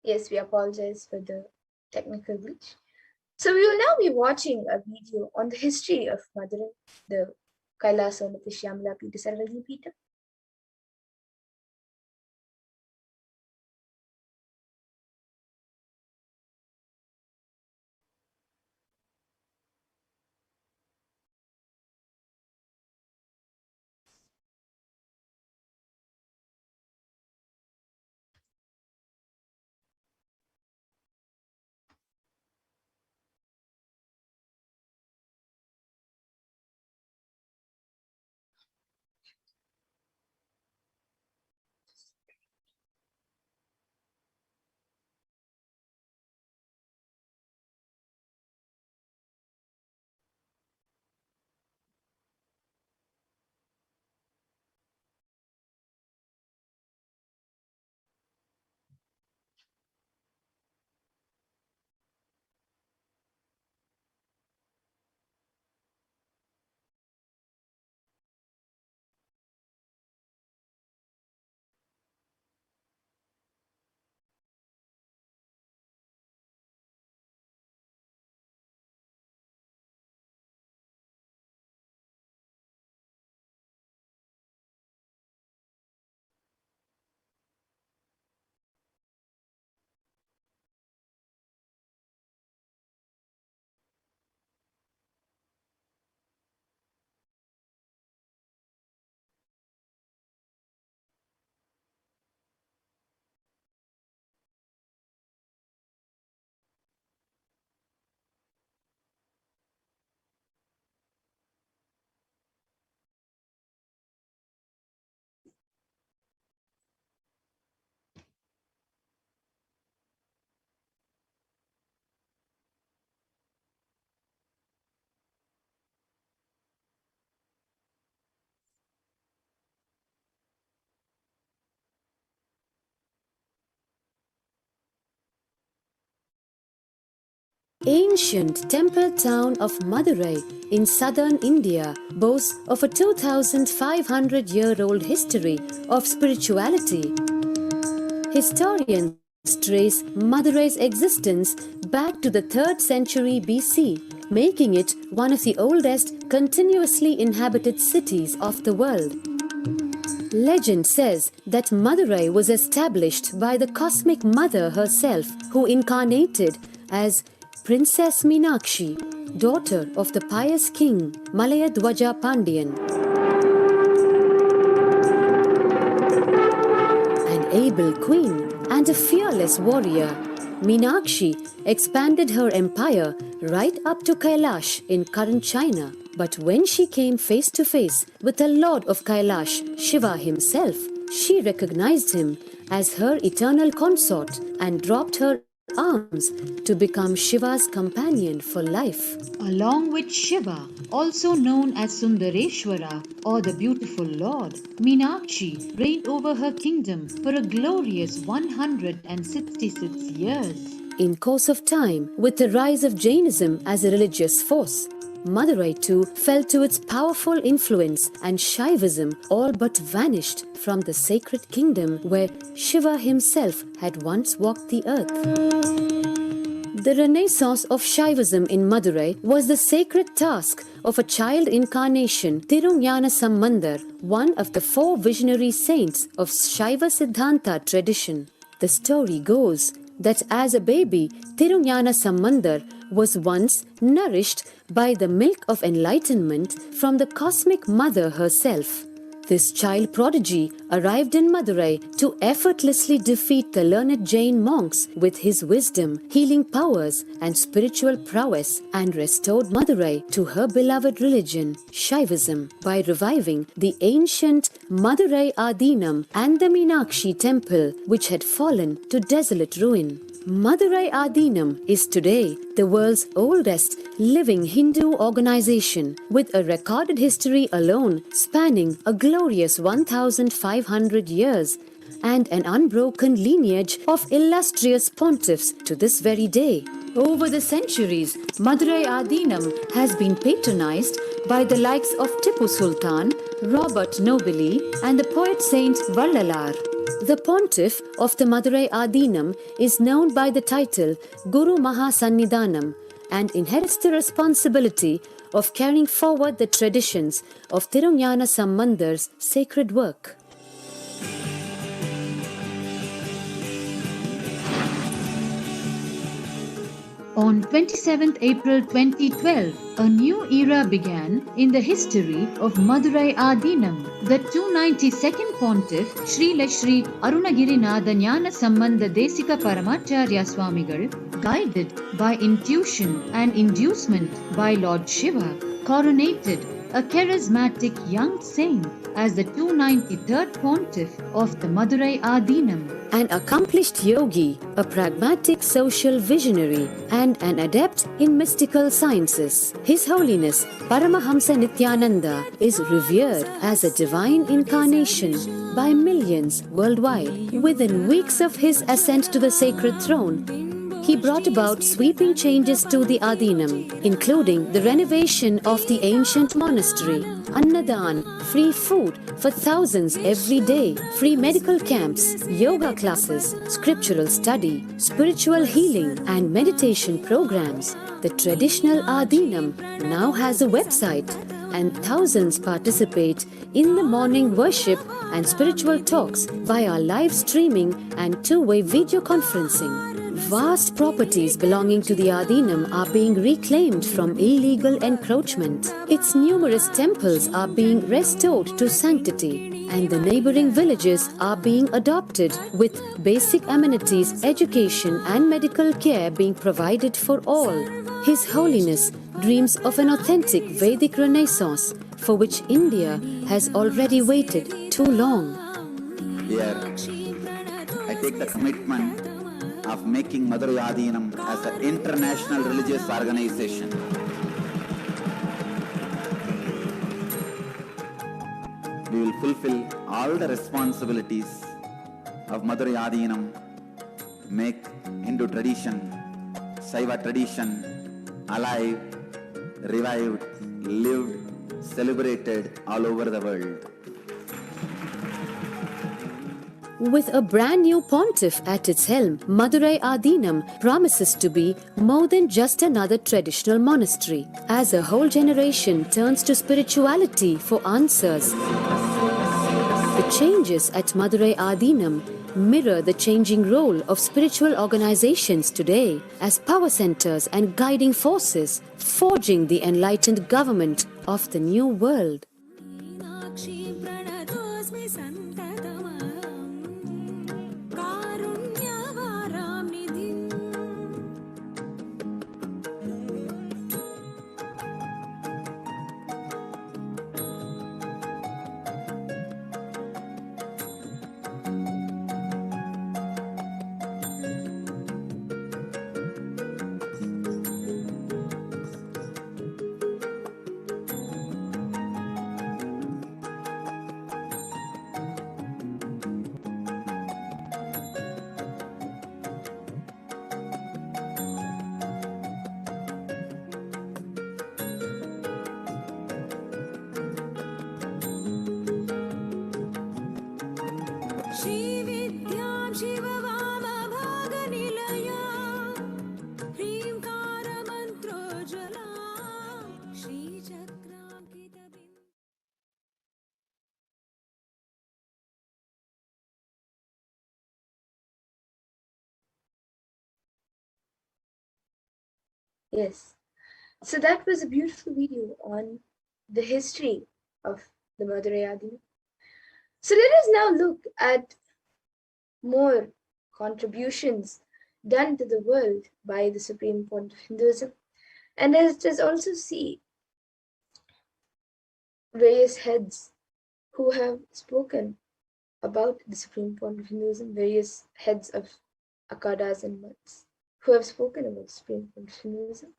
Yes, we apologize for the technical glitch. So we will now be watching a video on the history of Madurai, the Kailasa Nithyananda Paramashivam. Ancient temple town of Madurai in southern India boasts of a 2,500-year-old history of spirituality. Historians trace Madurai's existence back to the 3rd century BC, making it one of the oldest continuously inhabited cities of the world. Legend says that Madurai was established by the cosmic mother herself, who incarnated as Princess Meenakshi, daughter of the pious king Malayadwaja Pandian. An able queen and a fearless warrior, Meenakshi expanded her empire right up to Kailash in current China. But when she came face to face with the Lord of Kailash, Shiva himself, she recognized him as her eternal consort and dropped her arms to become Shiva's companion for life. Along with Shiva, also known as Sundareshwara or the beautiful Lord, Meenakshi reigned over her kingdom for a glorious 166 years. In course of time, with the rise of Jainism as a religious force, Madurai too fell to its powerful influence, and Shaivism all but vanished from the sacred kingdom where Shiva himself had once walked the earth. The renaissance of Shaivism in Madurai was the sacred task of a child incarnation, Tirunjana Sambandar, one of the 4 visionary saints of Shaiva Siddhanta tradition. The story goes that as a baby, Tirunjana Sambandar was once nourished by the milk of enlightenment from the cosmic mother herself. This child prodigy arrived in Madurai to effortlessly defeat the learned Jain monks with his wisdom, healing powers, and spiritual prowess, and restored Madurai to her beloved religion, Shaivism, by reviving the ancient Madurai Adinam and the Meenakshi temple, which had fallen to desolate ruin. Madurai Adinam is today the world's oldest living Hindu organization, with a recorded history alone spanning a glorious 1,500 years and an unbroken lineage of illustrious pontiffs to this very day. Over the centuries, Madurai Adinam has been patronized by the likes of Tipu Sultan, Robert Nobili, and the poet saint Vallalar. The pontiff of the Madurai Adinam is known by the title Guru Mahasannidhanam and inherits the responsibility of carrying forward the traditions of Tirunjana Sambandhar's sacred work. On 27th April 2012, a new era began in the history of Madurai Adinam. The 292nd Pontiff, Srila Sri Arunagirinath Jnana Sambandha Desika Paramacharya Swamigal, guided by intuition and inducement by Lord Shiva, coronated a charismatic young saint as the 293rd Pontiff of the Madurai Adinam. An accomplished yogi, a pragmatic social visionary, and an adept in mystical sciences. His Holiness Paramahamsa Nithyananda is revered as a divine incarnation by millions worldwide. Within weeks of his ascent to the sacred throne, he brought about sweeping changes to the Adinam, including the renovation of the ancient monastery, Annadan, free food for thousands every day, free medical camps, yoga classes, scriptural study, spiritual healing, and meditation programs. The traditional Adinam now has a website, and thousands participate in the morning worship and spiritual talks via live streaming and two-way video conferencing. Vast properties belonging to the Adinam are being reclaimed from illegal encroachment. Its numerous temples are being restored to sanctity, and the neighboring villages are being adopted with basic amenities, education and medical care being provided for all. His Holiness dreams of an authentic Vedic renaissance for which India has already waited too long. Here, I take the commitment of making Madurai Adinam as an international religious organization. We will fulfill all the responsibilities of Madurai Adinam, make Hindu tradition, Saiva tradition alive, revived, lived, celebrated all over the world. With a brand new pontiff at its helm, Madurai Adinam promises to be more than just another traditional monastery. As a whole generation turns to spirituality for answers, the changes at Madurai Adinam mirror the changing role of spiritual organizations today as power centers and guiding forces, forging the enlightened government of the new world. Yes. So that was a beautiful video on the history of the Madurai Adinam. So let us now look at more contributions done to the world by the Supreme Pontiff of Hinduism. And let us also see various heads who have spoken about the Supreme Pontiff of Hinduism, various heads of Akhadas and Mats who have spoken about the Supreme Pontiff of Hinduism.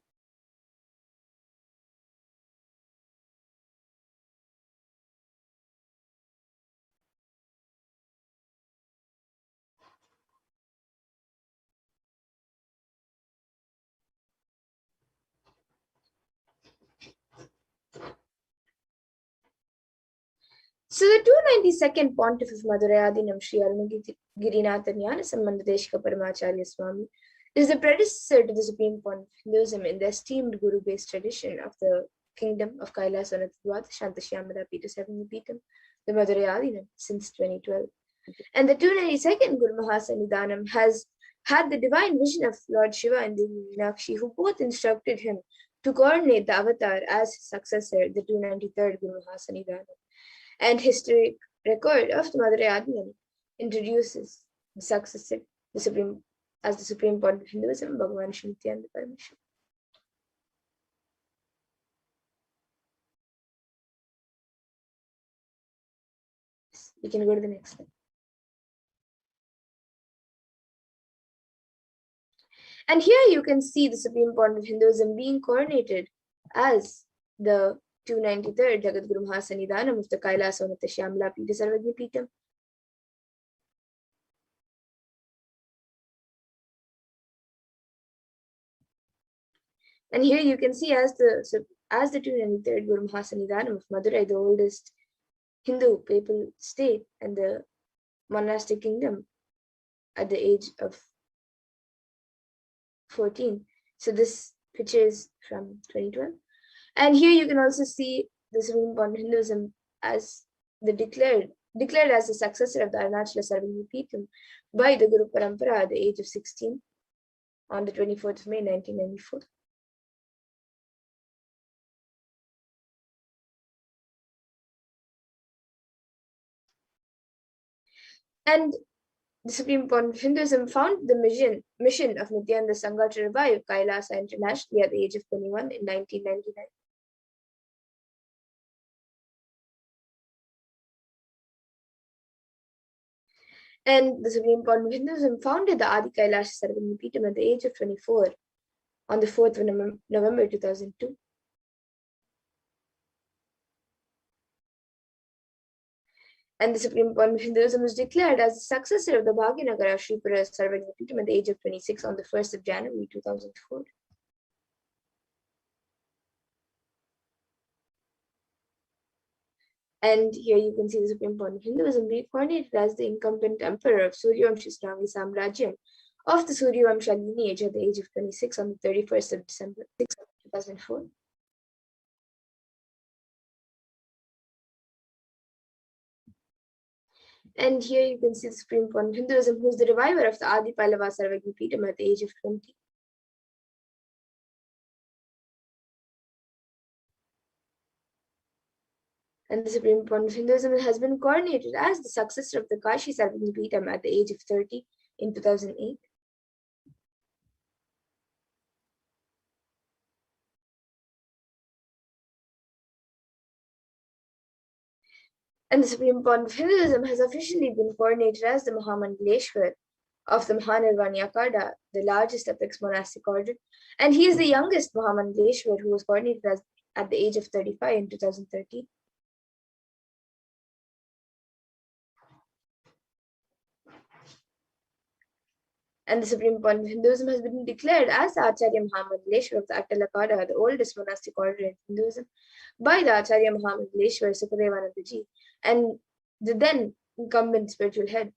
So the 292nd Pontiff of Madurayadinam Sri Arunagirinath Jnana Sambandadeshika Paramacharya Swami is the predecessor to the Supreme Pontiff of Hinduism in the esteemed Guru-based tradition of the Kingdom of Kailasa Shantashyamada Pita Sarangipitam, the Madurayadinam, since 2012. And the 292nd Guru Mahasanidhanam has had the divine vision of Lord Shiva and Devi Meenakshi, who both instructed him to coordinate the avatar as his successor, the 293rd Guru Mahasanidhanam. And historic record of the Madurayadinam introduces the successor, the Supreme Pontiff of Hinduism, Bhagavan Shri Nithyananda Paramashivam. We can go to the next slide. And here you can see the Supreme Pontiff of Hinduism being coronated as the 293rd Jagat Guru Mahasanidhanam of the Kailasa Shamla Pita Sarvagya Pitam. And here you can see as the 293rd Guru Mahasanidhanam of Madurai, the oldest Hindu papal state and the monastic kingdom, at the age of 14. So this picture is from 2012. And here you can also see the Supreme Pontiff of Hinduism as the declared as the successor of the Arunachala Sarvagya Peetham by the Guru Parampara at the age of 16 on the 24th of May 1994. And the Supreme Pontiff of Hinduism found the mission of Nityananda Sangha to revive Kailasa internationally at the age of 21 in 1999. And the Supreme Pontiff of Hinduism founded the Adi Kailasa Sarvagya Peetham at the age of 24 on the 4th of November 2002. And the Supreme Pontiff of Hinduism was declared as the successor of the Bhagyanagar Sripura Sarvagya Peetham at the age of 26 on the 1st of January 2004. And here you can see the Supreme Pontiff of Hinduism reincarnated as the incumbent emperor of Suryavamshi Samrajyam of the Suryavamsha lineage at the age of 26 on the 31st of December 2004. And here you can see the Supreme Pontiff of Hinduism, who is the reviver of the Adi Pallava Sarvagya Peetham at the age of 20. And the Supreme Pontiff of Hinduism has been coronated as the successor of the Kashi Sarvagya Peetham at the age of 30 in 2008. And the Supreme Pontiff of Hinduism has officially been coronated as the Mahamandaleshwar of the Mahanirvani Akada, the largest apex monastic order. And he is the youngest Mahamandaleshwar who was coronated at the age of 35 in 2013. And the Supreme Pontiff of Hinduism has been declared as the Acharya Mahamandaleshwar of the Attalakada, the oldest monastic order in Hinduism, by the Acharya Mahamandaleshwar Sukadevanandaji, and the then incumbent spiritual head.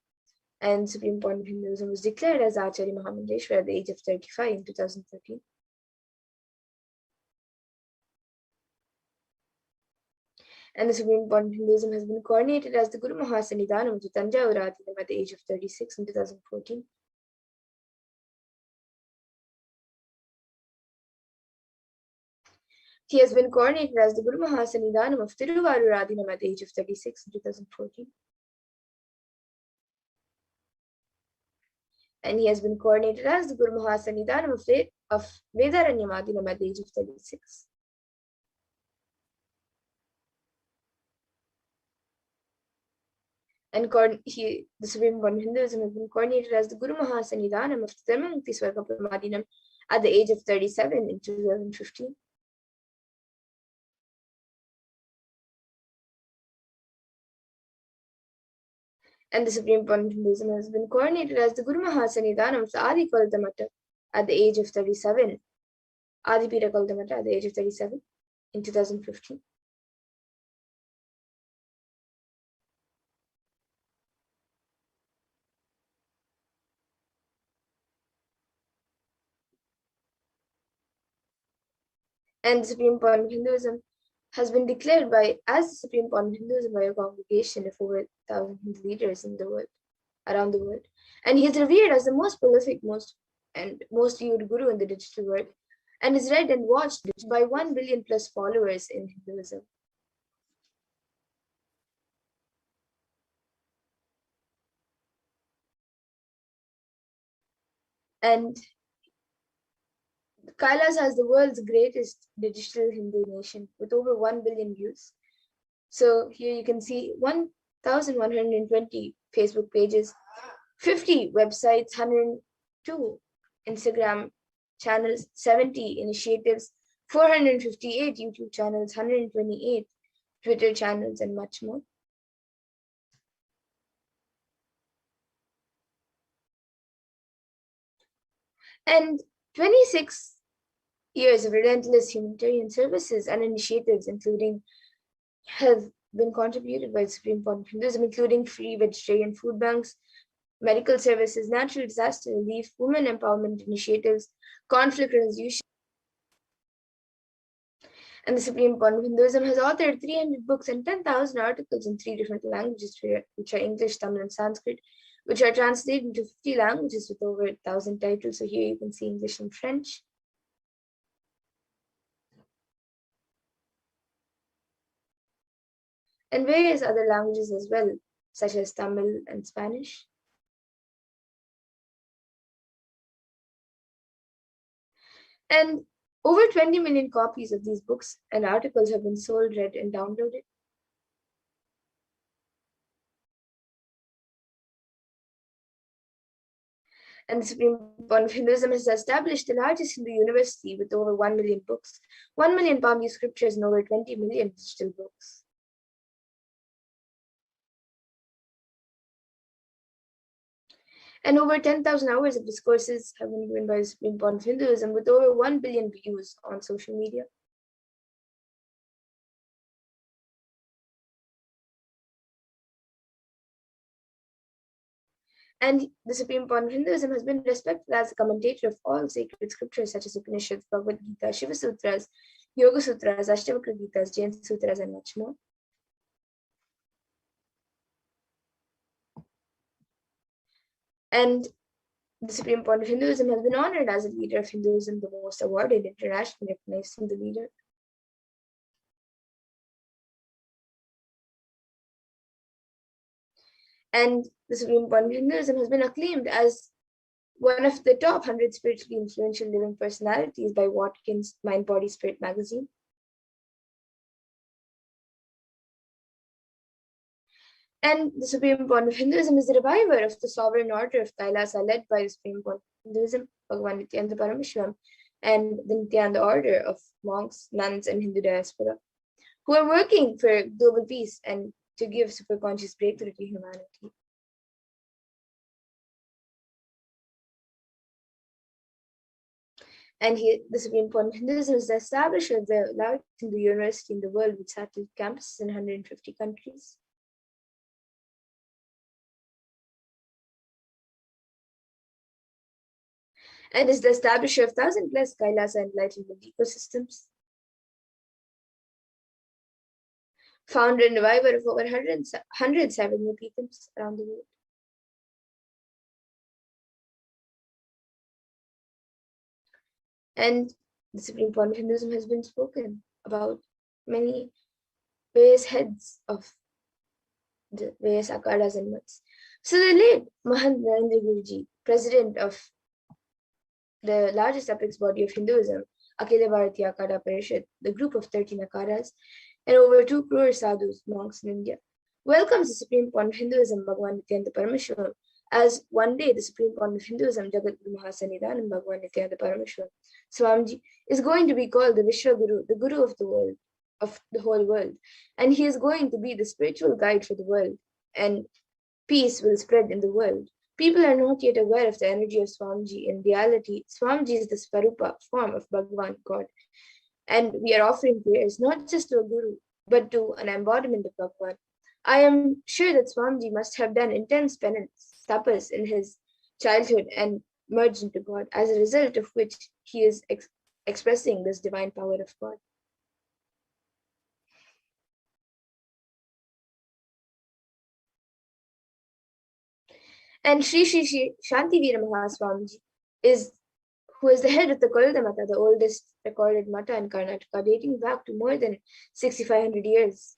And Supreme Pontiff of Hinduism was declared as Acharya Mahamandaleshwar at the age of 35 in 2013. And the Supreme Pontiff of Hinduism has been coronated as the Guru Mahasanidhanam to Tanjavur Adinam at the age of 36 in 2014. He has been coronated as the Guru Mahasanidhanam of Tiruvarur Adinam at the age of 36 in 2014. And he has been coronated as the Guru Mahasanidhanam of Vedaranyam Adinam at the age of 36. And the Supreme Pontiff of Hinduism has been coronated as the Guru Mahasanidhanam of Dharmamukti Swargapura Adinam at the age of 37 in 2015. And the Supreme Pontiff of Hinduism has been coronated as the Guru Mahasanidhanam of the Adi Koldamata at the age of 37, Adi Pira Koldamata at the age of 37 in 2015. And the Supreme Point of Hinduism has been declared as the Supreme Point of Hinduism by a congregation of over 1,000 Hindu leaders in the world, around the world. And he is revered as the most prolific, most viewed guru in the digital world, and is read and watched by 1 billion plus followers in Hinduism. And Kailasa has the world's greatest digital Hindu nation with over 1 billion views. So here you can see 1,120 Facebook pages, 50 websites, 102 Instagram channels, 70 initiatives, 458 YouTube channels, 128 Twitter channels, and much more. And 26 years of relentless humanitarian services and initiatives, including, have been contributed by the Supreme Point of Hinduism, including free vegetarian food banks, medical services, natural disaster relief, women empowerment initiatives, conflict resolution. And the Supreme Point of Hinduism has authored 300 books and 10,000 articles in 3 different languages, which are English, Tamil, and Sanskrit, which are translated into 50 languages with over 1,000 titles. So here you can see English and French. And various other languages as well, such as Tamil and Spanish. And over 20 million copies of these books and articles have been sold, read, and downloaded. And the Supreme Point of Hinduism has established the largest Hindu university with over 1 million books, 1 million Pali scriptures, and over 20 million digital books. And over 10,000 hours of discourses have been given by the Supreme Point of Hinduism with over 1 billion views on social media. And the Supreme Point of Hinduism has been respected as a commentator of all sacred scriptures such as Upanishads, Bhagavad Gita, Shiva Sutras, Yoga Sutras, Ashtavakra Gitas, Jain Sutras, and much more. And the Supreme Point of Hinduism has been honored as a leader of Hinduism, the most awarded internationally recognized Hindu leader. And the Supreme Point of Hinduism has been acclaimed as one of the top 100 spiritually influential living personalities by Watkins' Mind, Body, Spirit magazine. And the Supreme Point of Hinduism is the reviver of the sovereign order of Kailasa, led by the Supreme Point of Hinduism, Bhagavan Nithyananda Paramashivam, and the Nithyananda order of monks, nuns, and Hindu diaspora, who are working for global peace and to give superconscious breakthrough to humanity. And the Supreme Point of Hinduism is the establisher of the largest Hindu university in the world with satellite campuses in 150 countries. And is the establisher of 1,000 plus Kailasa enlightenment ecosystems. Founder and reviver of over 107 new peetams around the world. And the Supreme Point of Hinduism has been spoken about many various heads of the various akhadas and mats. So the late Mahant Narendra Guruji, president of the largest apex body of Hinduism, Akhila Bharatiya Akhada Parishad, the group of 13 akhadas, and over 2 crore sadhus, monks in India, welcomes the Supreme Point of Hinduism, Bhagavan Nithyananda Paramashivam, as one day the Supreme Point of Hinduism, Jagat Guru Mahasannidhanam Bhagavan Nithyananda Paramashivam, Swamiji, is going to be called the Vishwa Guru, the Guru of the world, of the whole world. And he is going to be the spiritual guide for the world, and peace will spread in the world. People are not yet aware of the energy of Swamiji. In reality, Swamiji is the Svarupa form of Bhagavan, God. And we are offering prayers not just to a Guru, but to an embodiment of Bhagavan. I am sure that Swamiji must have done intense penance, tapas in his childhood and merged into God, as a result of which he is expressing this divine power of God. And Sri Shantivira Mahaswamiji is who is the head of the Kolda Mata, the oldest recorded Mata in Karnataka, dating back to more than 6,500 years,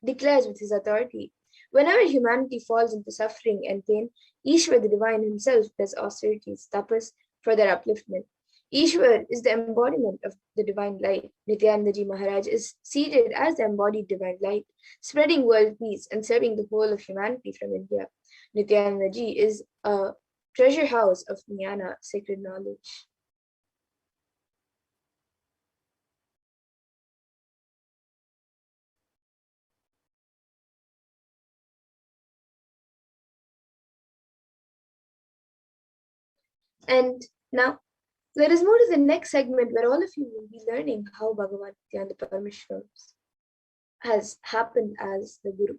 declares with his authority, whenever humanity falls into suffering and pain, Ishwar the Divine himself does austerities, tapas, for their upliftment. Ishwar is the embodiment of the divine light. Nityanandaji Maharaj is seated as the embodied divine light, spreading world peace and serving the whole of humanity from India. Nityanandaji is a treasure house of jnana, sacred knowledge. And now, let us move to the next segment where all of you will be learning how Bhagavan Nityananda Paramashivam has happened as the Guru.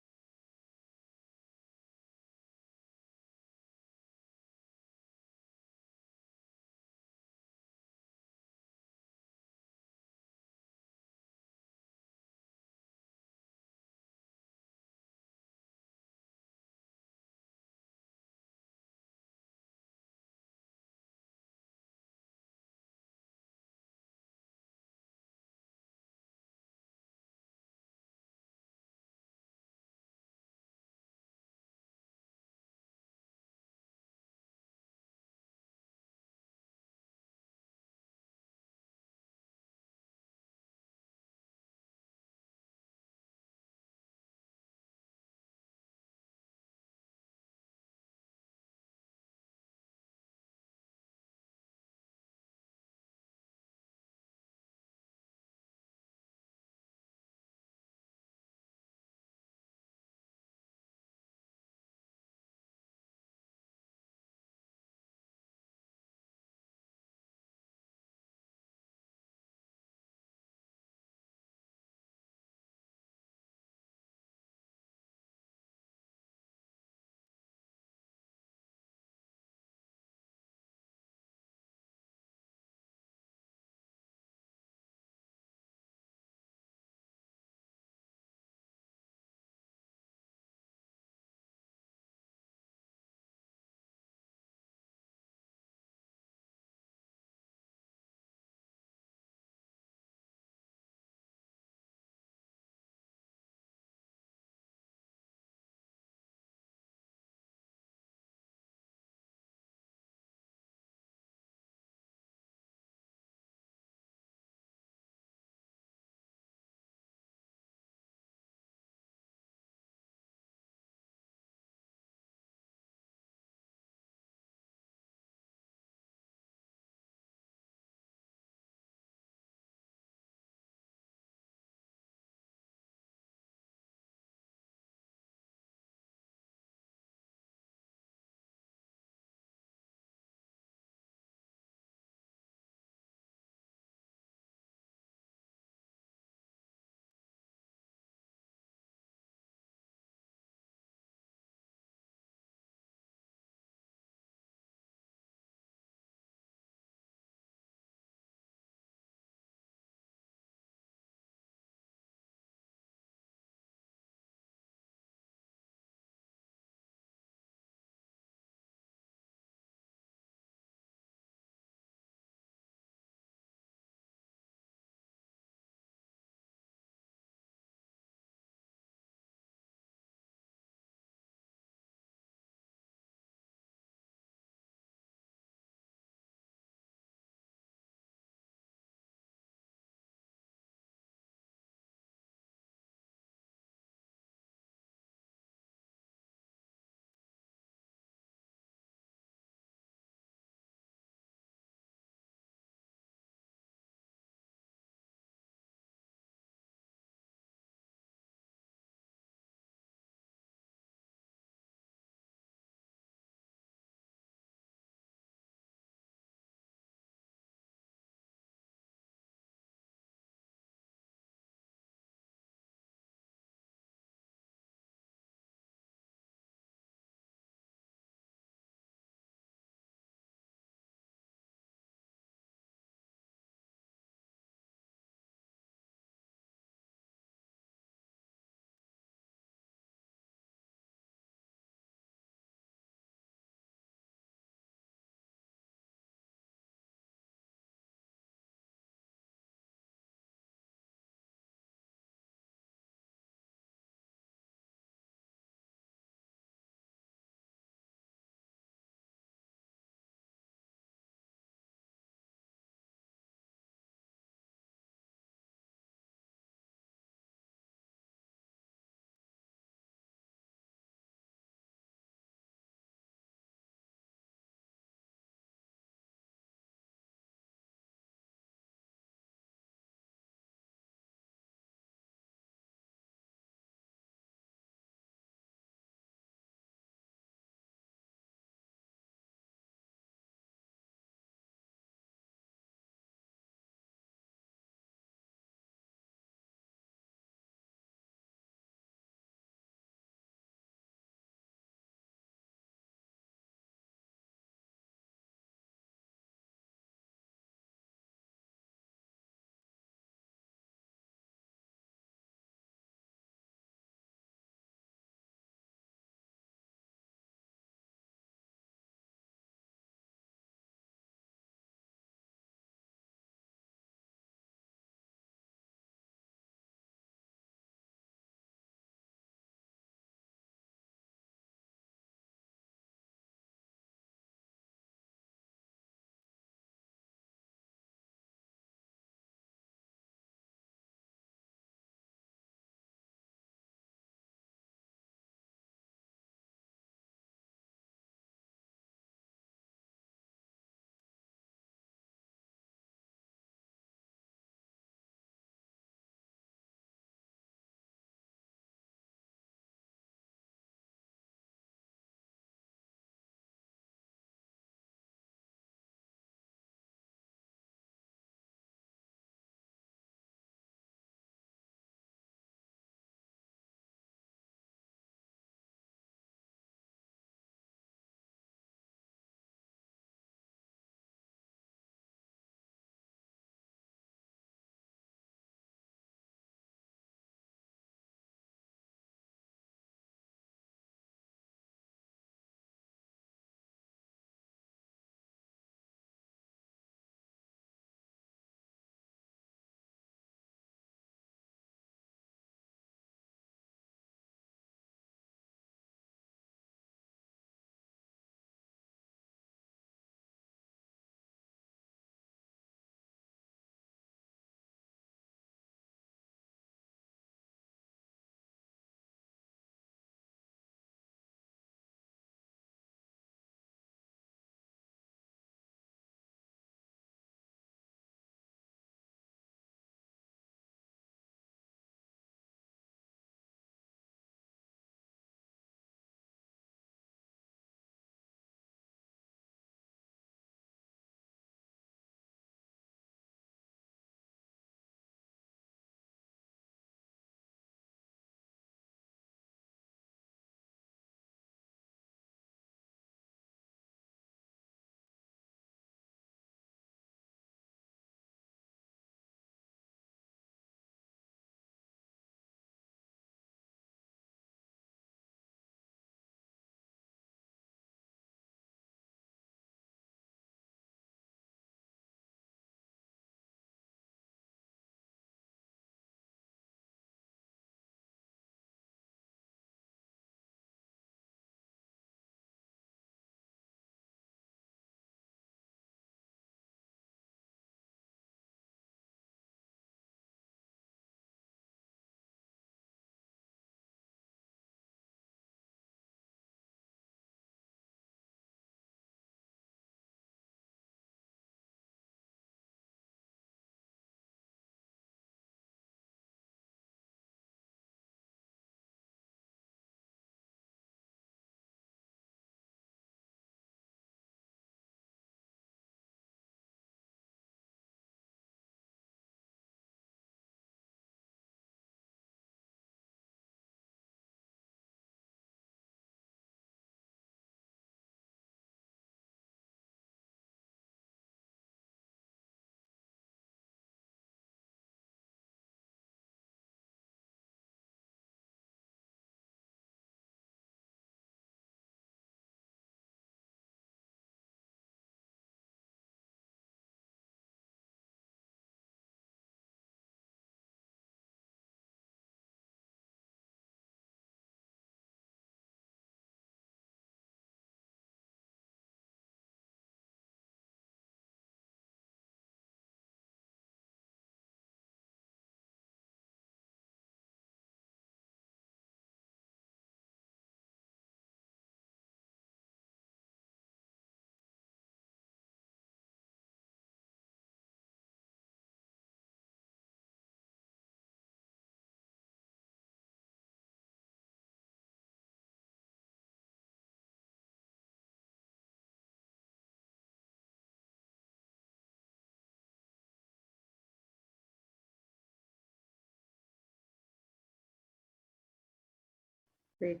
Wait.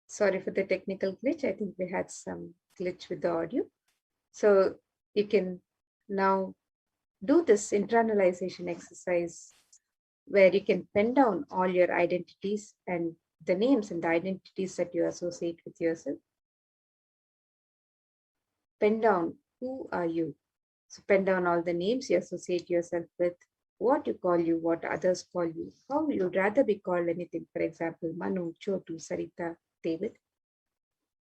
Sorry for the technical glitch. I think we had some glitch with the audio. So you can now do this internalization exercise where you can pen down all your identities and the names and the identities that you associate with yourself. Pen down who are you. So pen down all the names you associate yourself with, what you call you, what others call you, how you'd rather be called anything. For example, Manu, Chotu, Sarita, David.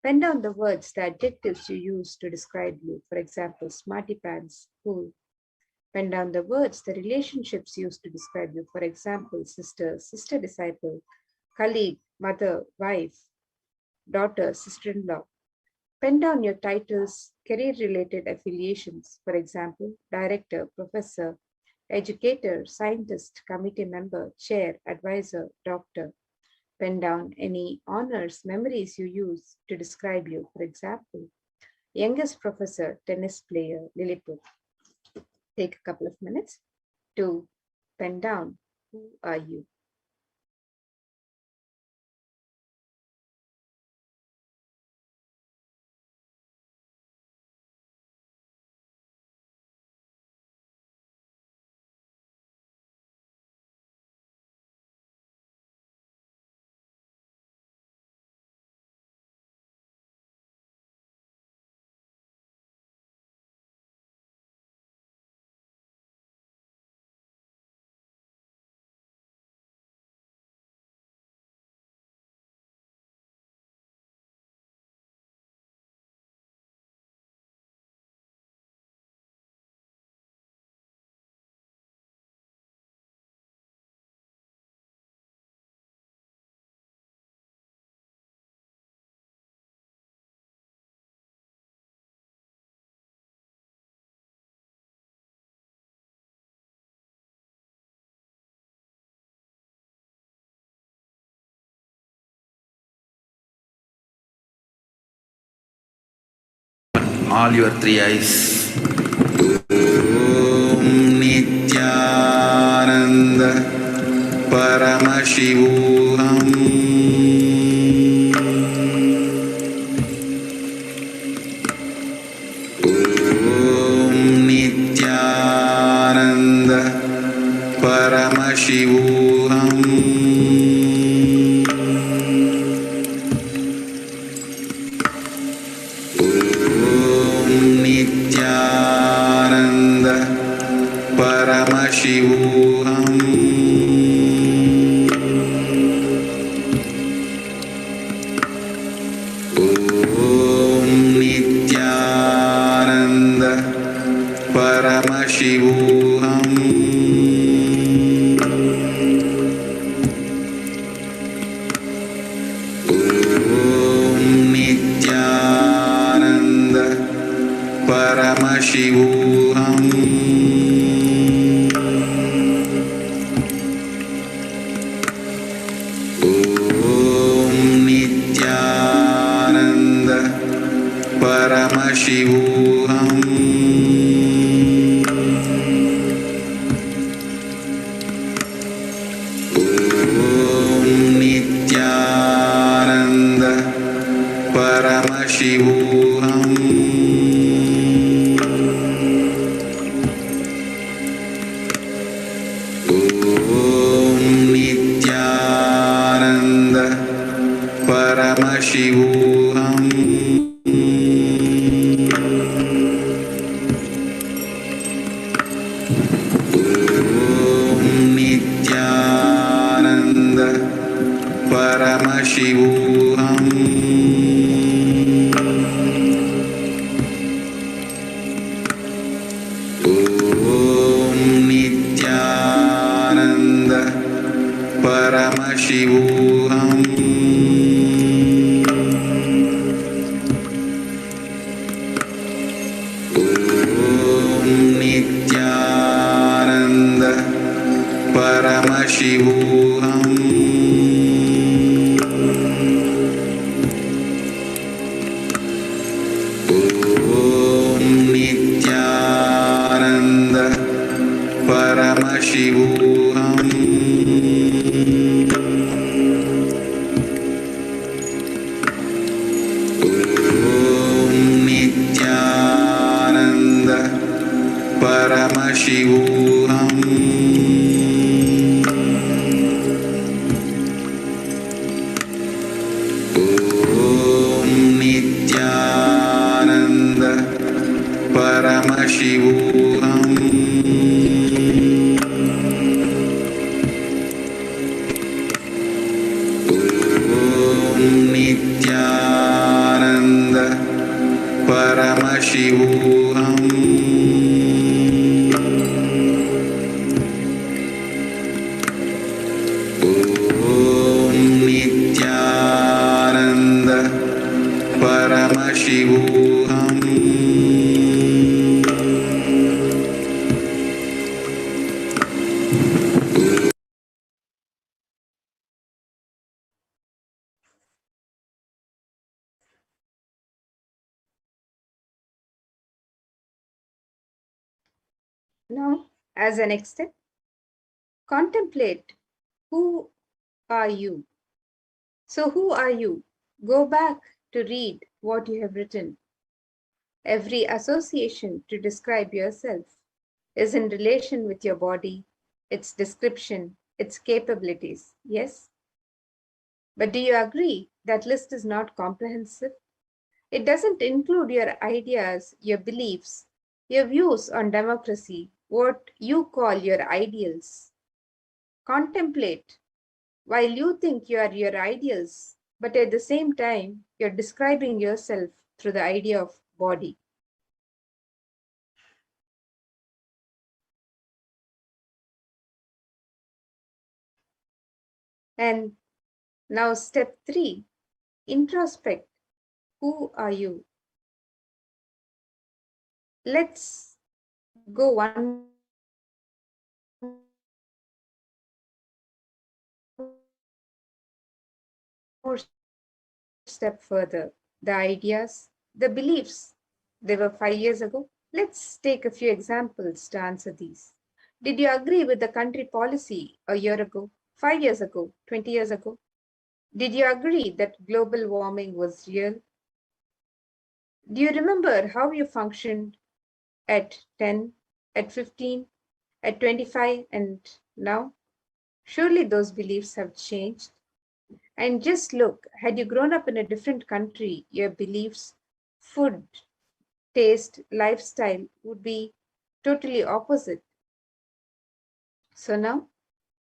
Pen down the words, the adjectives you use to describe you. For example, smarty pants, cool. Pen down the words, the relationships used to describe you. For example, sister, sister disciple, colleague, mother, wife, daughter, sister-in-law. Pen down your titles, career-related affiliations. For example, director, professor, educator, scientist, committee member, chair, advisor, doctor. Pen down any honors, memories you use to describe you. For example, youngest professor, tennis player, Lilliput. Take a couple of minutes to pen down who are you. All your three eyes. Om Nithyananda Paramashivoham. Om Nithyananda Paramashivoham. Nithyananda Paramashivoham. Om Nithyananda Paramashivoham. Om Nithyananda Paramashivoham. Om Nithyananda Paramashivoham. Om Nithyananda Paramashivoham. Om Nithyananda Paramashivoham. Om Nithyananda Paramashivoham. Om Nithyananda Paramashivoham. Om Nithyananda Paramashivoham. Om Nithyananda Paramashivoham. Paramashivoham. Om Nithyananda Paramashivoham. Om Nithyananda Paramashivoham. Om Nithyananda Paramashivoham. Now, as a next step, contemplate who are you. So, who are you? Go back to read what you have written. Every association to describe yourself is in relation with your body, its description, its capabilities. Yes? But do you agree that list is not comprehensive? It doesn't include your ideas, your beliefs, your views on democracy, what you call your ideals. Contemplate while you think you are your ideals, but at the same time, you're describing yourself through the idea of body. And now, step 3, introspect. Who are you? Let's go one more step further. The ideas, the beliefs, they were 5 years ago. Let's take a few examples to answer these. Did you agree with the country policy a year ago, 5 years ago, 20 years ago? Did you agree that global warming was real? Do you remember how you functioned at 10, at 15, at 25, and now? Surely those beliefs have changed. And just look, had you grown up in a different country, your beliefs, food, taste, lifestyle would be totally opposite. So now,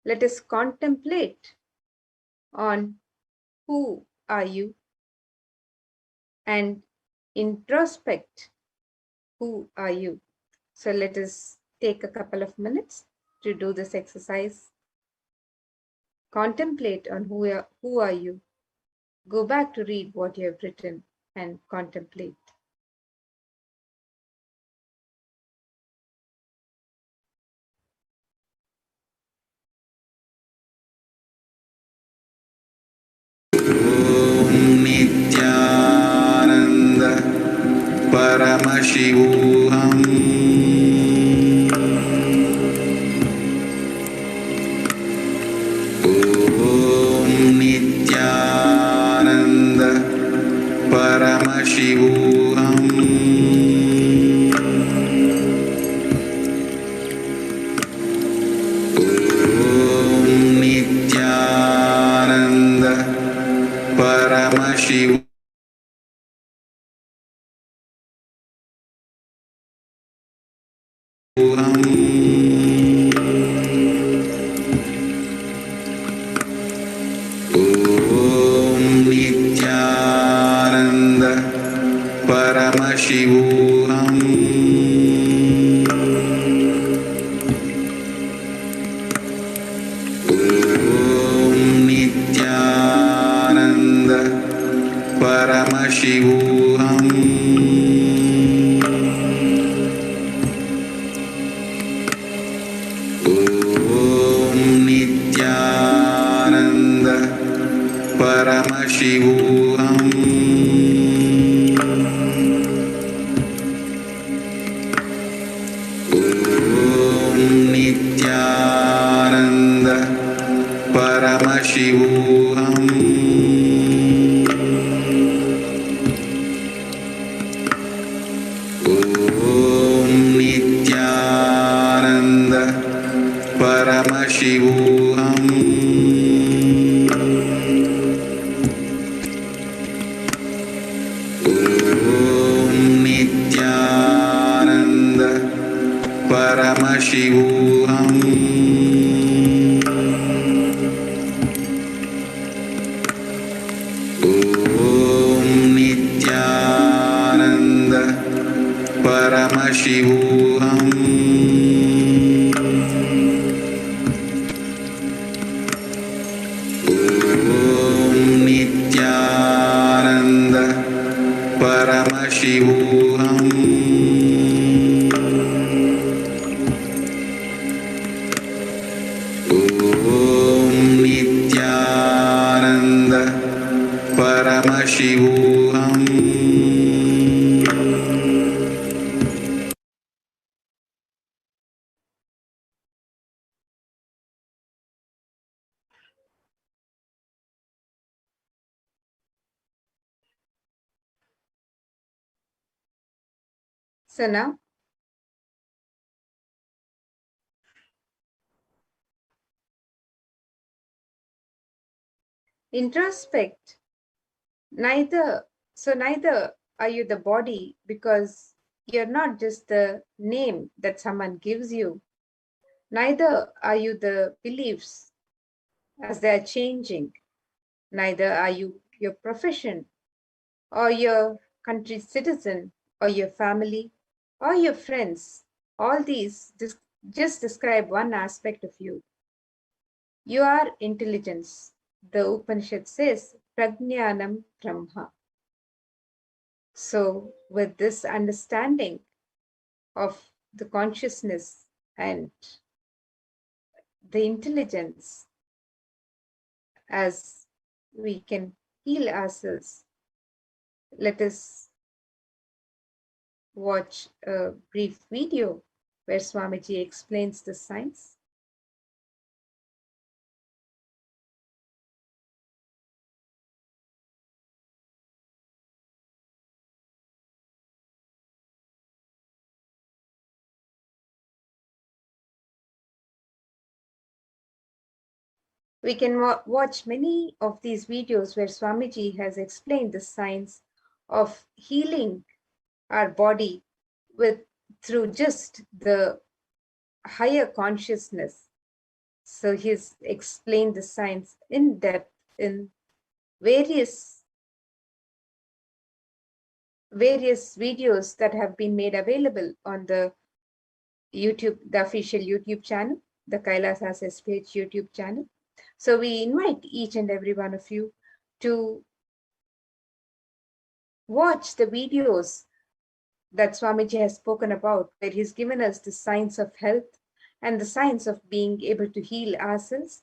let us contemplate on who are you and introspect who are you. So let us take a couple of minutes to do this exercise. Contemplate on who are you. Go back to read what you have written and contemplate. Om Nithyananda Paramashivoham. Om Nithyananda Paramashivoham. Om Nithyananda Paramashivoham. Om Nithyananda Paramashivoham. Om Nithyananda Paramashivoham. Om Nithyananda Paramashivoham. Om Nithyananda Paramashivoham. Om Nithyananda Paramashivoham. Om Nithyananda Paramashivoham. Om Nithyananda Paramashivoham. Om Nithyananda Paramashivoham. Om Nithyananda Paramashivoham. So now, introspect. Neither are you the body, because you're not just the name that someone gives you. Neither are you the beliefs as they're changing. Neither are you your profession or your country's citizen or your family or your friends. All these just describe one aspect of you. You are intelligence. The Upanishad says, Prajnanam Brahma. So, with this understanding of the consciousness and the intelligence, as we can heal ourselves, let us watch a brief video where Swamiji explains the science. We can watch many of these videos where Swamiji has explained the science of healing our body through just the higher consciousness. So he's explained the science in depth in various videos that have been made available on the official YouTube channel, the Kailasa SPH YouTube channel. So we invite each and every one of you to watch the videos that Swamiji has spoken about, where he's given us the science of health and the science of being able to heal ourselves.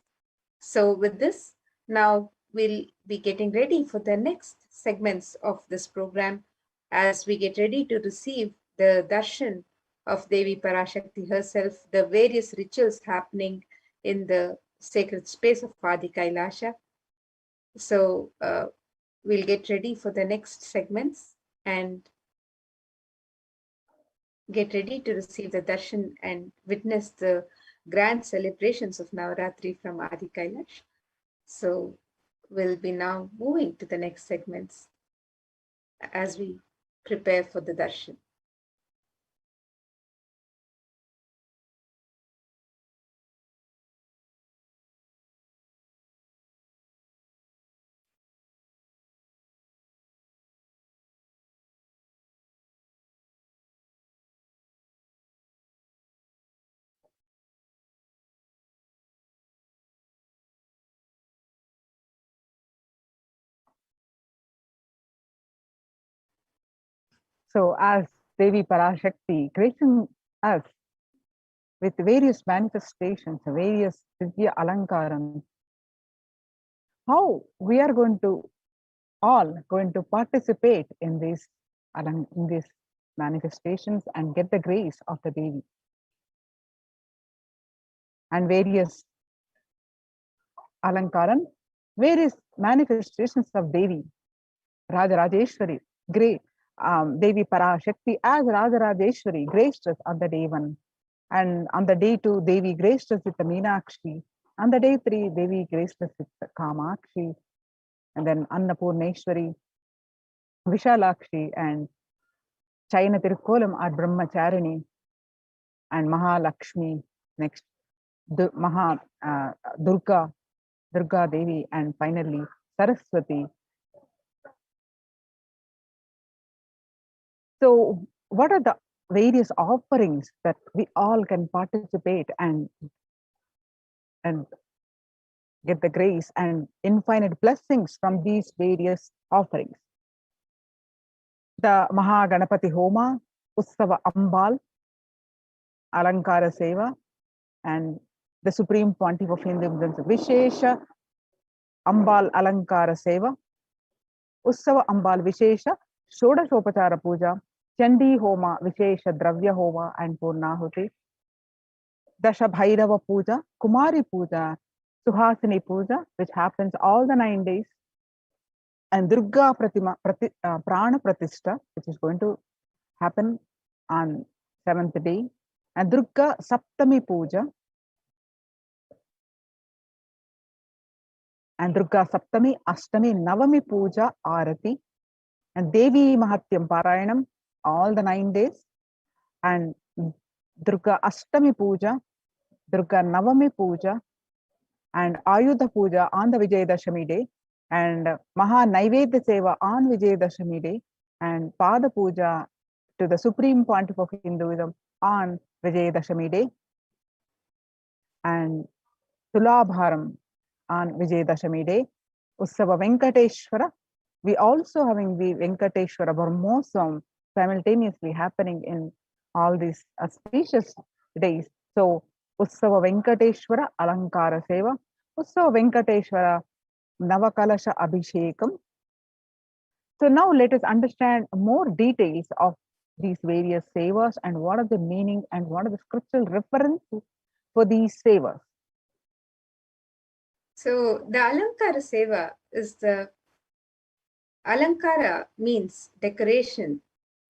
So with this, now we'll be getting ready for the next segments of this program as we get ready to receive the darshan of Devi Parashakti herself, the various rituals happening in the sacred space of Adi Kailasa. So we'll get ready for the next segments and get ready to receive the darshan and witness the grand celebrations of Navaratri from Adi Kailash. So we'll be now moving to the next segments as we prepare for the darshan. So as Devi Parashakti gracing us with various manifestations, various Divya Alankaram, how we are all going to participate in these manifestations and get the grace of the Devi. And various Alankaram, various manifestations of Devi, Rajarajeshwari, great Devi Parashakti as Rajarajeshwari graced us on the day one. And on the day 2, Devi graced us with the Meenakshi. On the day 3, Devi graced us with the Kamakshi. And then Annapurneshwari, Vishalakshi, and Chayana Tirukkolam are Brahmacharini, and Mahalakshmi next, Durga Devi, and finally Saraswati. So what are the various offerings that we all can participate and get the grace and infinite blessings from these various offerings? The Mahaganapati Homa, Utsava Ambal, Alankara Seva, and the Supreme Pontiff of Hinduism, Vishesha Ambal Alankara Seva, Utsava Ambal Vishesha Shodashopachara Puja, Chandi Homa Vishesha Dravya Homa and Purnahuti, Dasha Bhairava Puja, Kumari Puja, Suhasini Puja, which happens all the 9 days, and Durga Prana Pratishta, which is going to happen on 7th day, and Durga Saptami Puja, and Durga Saptami, Ashtami, Navami Puja, Arati, and Devi Mahatyam Parayanam all the 9 days, and Durga Ashtami Puja, Durga Navami Puja, and Ayudha Puja on the Vijayadashami day, and Maha Naivedya Seva on Vijayadashami day, and Pada Puja to the Supreme Pontiff of Hinduism on Vijayadashami day, and Tulabharam on Vijayadashami day, Utsava Venkateshwara. We also having the Venkateshwara Brahmosam simultaneously happening in all these auspicious days. So Utsava Venkateshwara Alankara Seva, Utsava Venkateshwara Navakalasha Abhishekam. So now let us understand more details of these various sevas and what are the meaning and what are the scriptural references for these sevas. So the Alankara Seva is the Alankara means decoration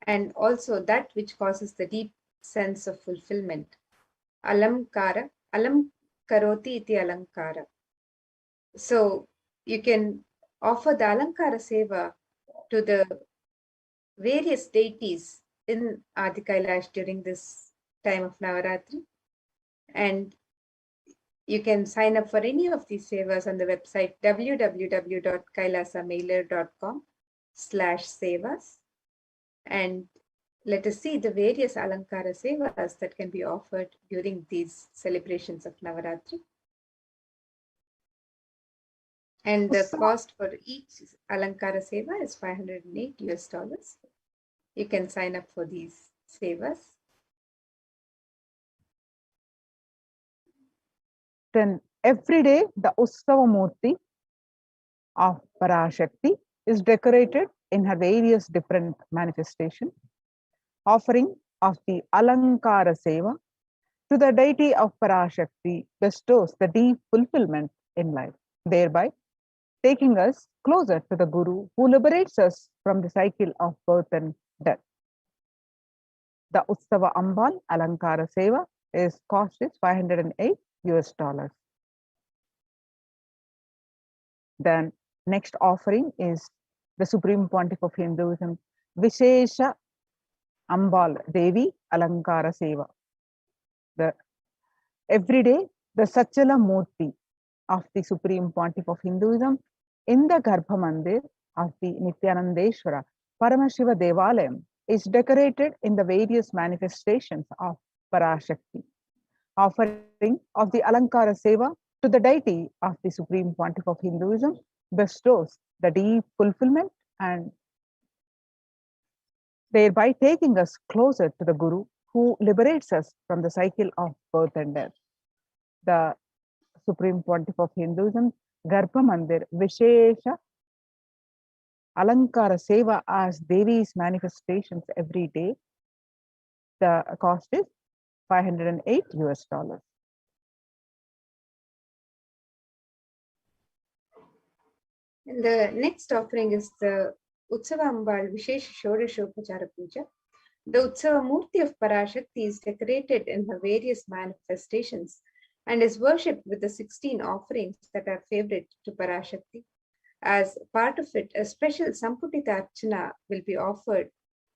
and also that which causes the deep sense of fulfillment. Alamkara, alam karoti iti alankara. So you can offer the Alankara Seva to the various deities in Adi Kailash during this time of Navaratri. And you can sign up for any of these sevas on the website www.kailasamailer.com/sevas. And let us see the various Alankara Sevas that can be offered during these celebrations of Navaratri. And the cost for each Alankara Seva is $508. You can sign up for these Sevas. Then every day the Utsava Murti of Parashakti is decorated in her various different manifestations. Offering of the Alankara Seva to the deity of Parashakti bestows the deep fulfillment in life, thereby taking us closer to the Guru who liberates us from the cycle of birth and death. The Utsava Ambal Alankara Seva cost is $508. Then next offering is the Supreme Pontiff of Hinduism, Vishesha Ambal Devi Alankara Seva. Every day, the Sachala Murti of the Supreme Pontiff of Hinduism in the Garbha Mandir of the Nithyanandeshwara Paramashiva Devalayam is decorated in the various manifestations of Parashakti. Offering of the Alankara Seva to the deity of the Supreme Pontiff of Hinduism bestows the deep fulfillment and thereby taking us closer to the Guru who liberates us from the cycle of birth and death. The Supreme Pontiff of Hinduism, Garbha Mandir, Vishesha Alankara Seva as Devi's manifestations every day. The cost is $508. And the next offering is the Utsava Ambal Vishesha Shodashopachara Puja. The Utsava Murti of Parashakti is decorated in her various manifestations and is worshipped with the 16 offerings that are favorite to Parashakti. As part of it, a special Samputita Archana will be offered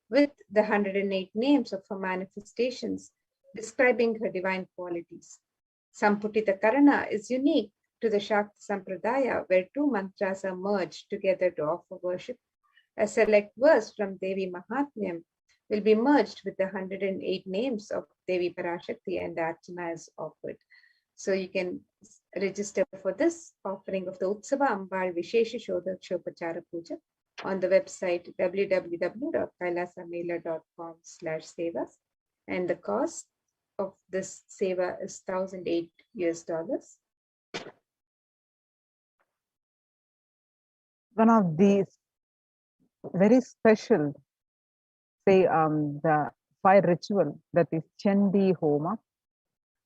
with the 108 names of her manifestations describing her divine qualities. Samputita Karana is unique to the Shakti Sampradaya, where two mantras are merged together to offer worship. A select verse from Devi Mahatmyam will be merged with the 108 names of Devi Parashakti, and the Archana is offered. So you can register for this offering of the Utsava Ambal Vishesha Shodakshopachara Puja on the website www.kailasamela.com/sevas, and the cost of this seva is $1,008. One of these very special, say, the fire ritual, that is Chandi Homa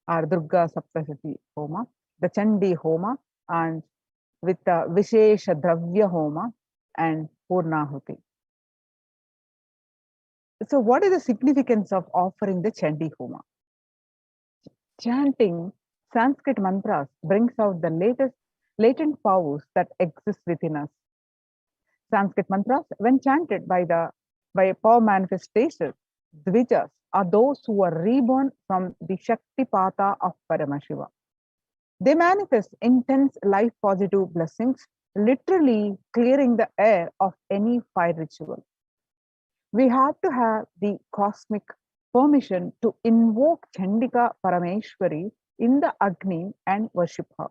or Durga Saptasati Homa, the Chandi Homa, and with the Vishesha Dravya Homa and Purnahuti. So what is the significance of offering the Chandi Homa? Chanting Sanskrit mantras brings out the latent powers that exist within us. Sanskrit mantras, when chanted by a power manifestation, Dvijas, are those who are reborn from the Shaktipata of Paramashiva. They manifest intense life positive blessings, literally clearing the air of any fire ritual. We have to have the cosmic permission to invoke Chandika Parameshwari in the Agni and worship her.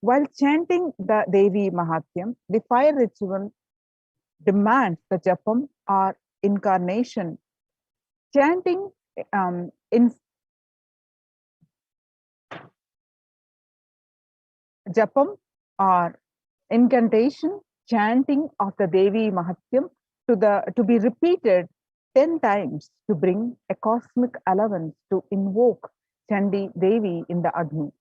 While chanting the Devi Mahatyam, the fire ritual demands the Japam or incarnation. Chanting Japam or incantation, chanting of the Devi Mahatyam to be repeated 10 times to bring a cosmic allowance to invoke Chandi Devi in the Agni.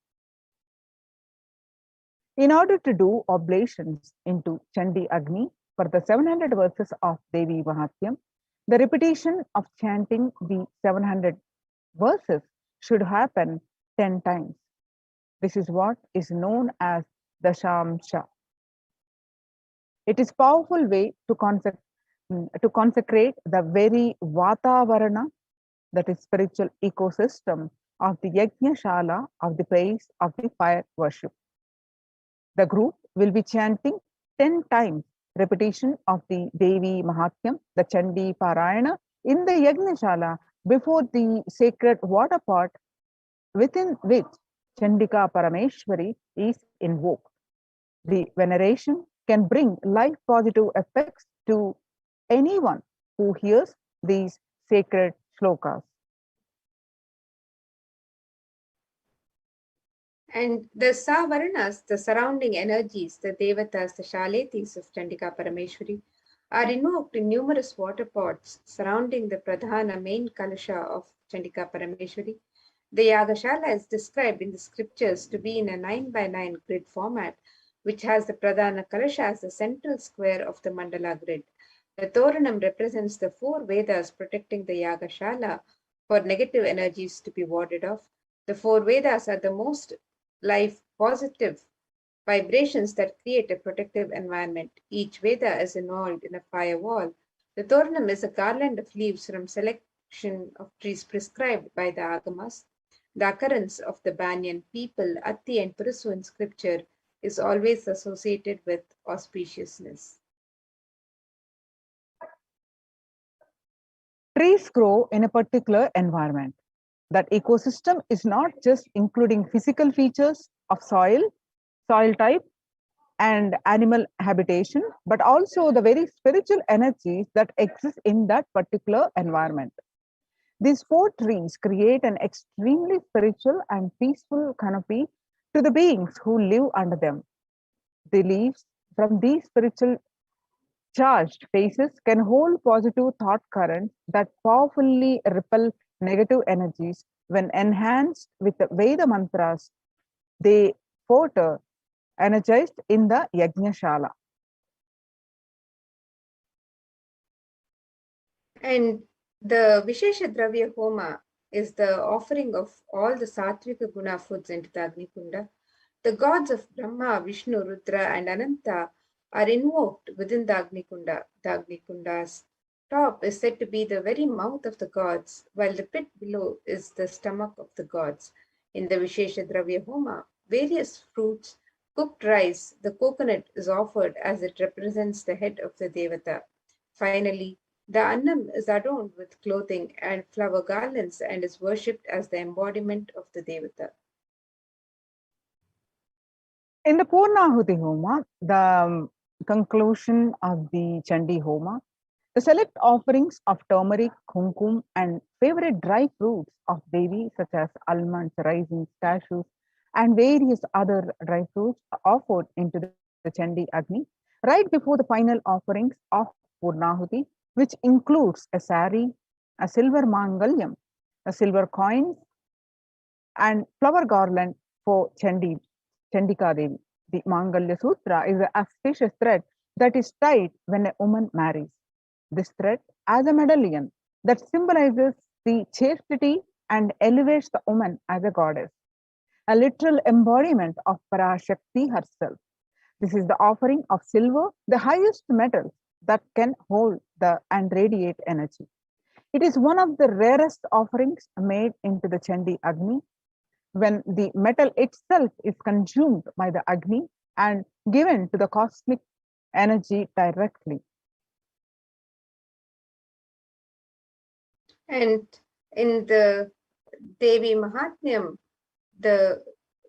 In order to do oblations into Chandi Agni for the 700 verses of Devi Mahatyam, the repetition of chanting the 700 verses should happen 10 times. This is what is known as Dashamsha. It is a powerful way to consecrate the very Vatavarana, that is spiritual ecosystem of the Yajna Shala of the praise of the fire worship. The group will be chanting 10 times repetition of the Devi Mahatyam, the Chandi Parayana, in the Yajna Shala before the sacred water pot within which Chandika Parameshwari is invoked. The veneration can bring life positive effects to anyone who hears these sacred shlokas. And the Savaranas, the surrounding energies, the Devatas, the Shaletis of Chandika Parameshwari, are invoked in numerous water pots surrounding the Pradhana main Kalasha of Chandika Parameshwari. The Yagashala is described in the scriptures to be in a 9x9 grid format, which has the Pradhana Kalasha as the central square of the Mandala grid. The Toranam represents the 4 Vedas protecting the Yagashala for negative energies to be warded off. The 4 Vedas are the most life positive vibrations that create a protective environment. Each Veda is involved in a firewall. The Toranam is a garland of leaves from selection of trees prescribed by the Agamas. The occurrence of the Banyan, people, Atti and Purusu in scripture is always associated with auspiciousness. Trees grow in a particular environment. That ecosystem is not just including physical features of soil type, and animal habitation, but also the very spiritual energies that exist in that particular environment. These 4 trees create an extremely spiritual and peaceful canopy to the beings who live under them. The leaves from these spiritual charged faces can hold positive thought currents that powerfully repel negative energies. When enhanced with the Veda mantras, they further energized in the Yajna Shala. And The Vishesha Dravya Homa is the offering of all the Satvika Guna foods into the Agni Kunda. The gods of Brahma, Vishnu, Rudra, and Ananta are invoked within the Agni Kunda. The Agni Kunda's top is said to be the very mouth of the gods, while the pit below is the stomach of the gods. In the Vishesha Dravya Homa, various fruits, cooked rice, the coconut is offered as it represents the head of the Devata. Finally, the Annam is adorned with clothing and flower garlands and is worshipped as the embodiment of the Devata. In the Purnahuti Homa, the conclusion of the Chandi Homa, the select offerings of turmeric, kumkum, and favorite dry fruits of Devi, such as almonds, raisins, cashews, and various other dry fruits, are offered into the Chandi Agni right before the final offerings of Purnahuti, which includes a sari, a silver mangalyam, a silver coins, and flower garland for Chandika Devi. The Mangalya Sutra is an auspicious thread that is tied when a woman marries. This thread, as a medallion that symbolizes the chastity and elevates the woman as a goddess, a literal embodiment of Parashakti herself. This is the offering of silver, the highest metal that can hold and radiate energy. It is one of the rarest offerings made into the Chandi Agni, when the metal itself is consumed by the Agni and given to the cosmic energy directly. And in the Devi Mahatmyam, the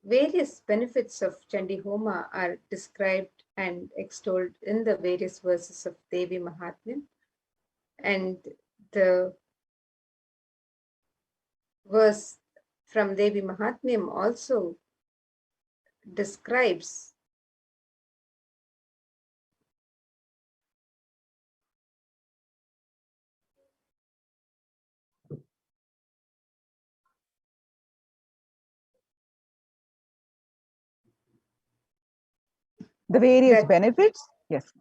various benefits of Chandi Homa are described and extolled in the various verses of Devi Mahatmyam. And the verse from Devi Mahatmyam also describes the various benefits, yes,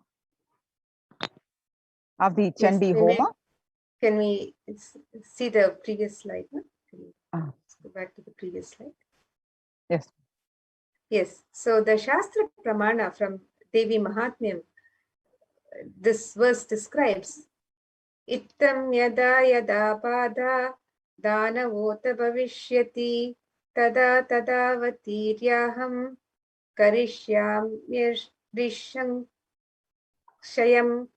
of the Chandi Homa. Can we see the previous slide? No? Let's go back to the previous slide. Yes. Yes. So the Shastra Pramana from Devi Mahatmyam, this verse describes Ittam yada yada pada danavota bhavishyati tada tadavatiryaham karishyamyashrisham shayam.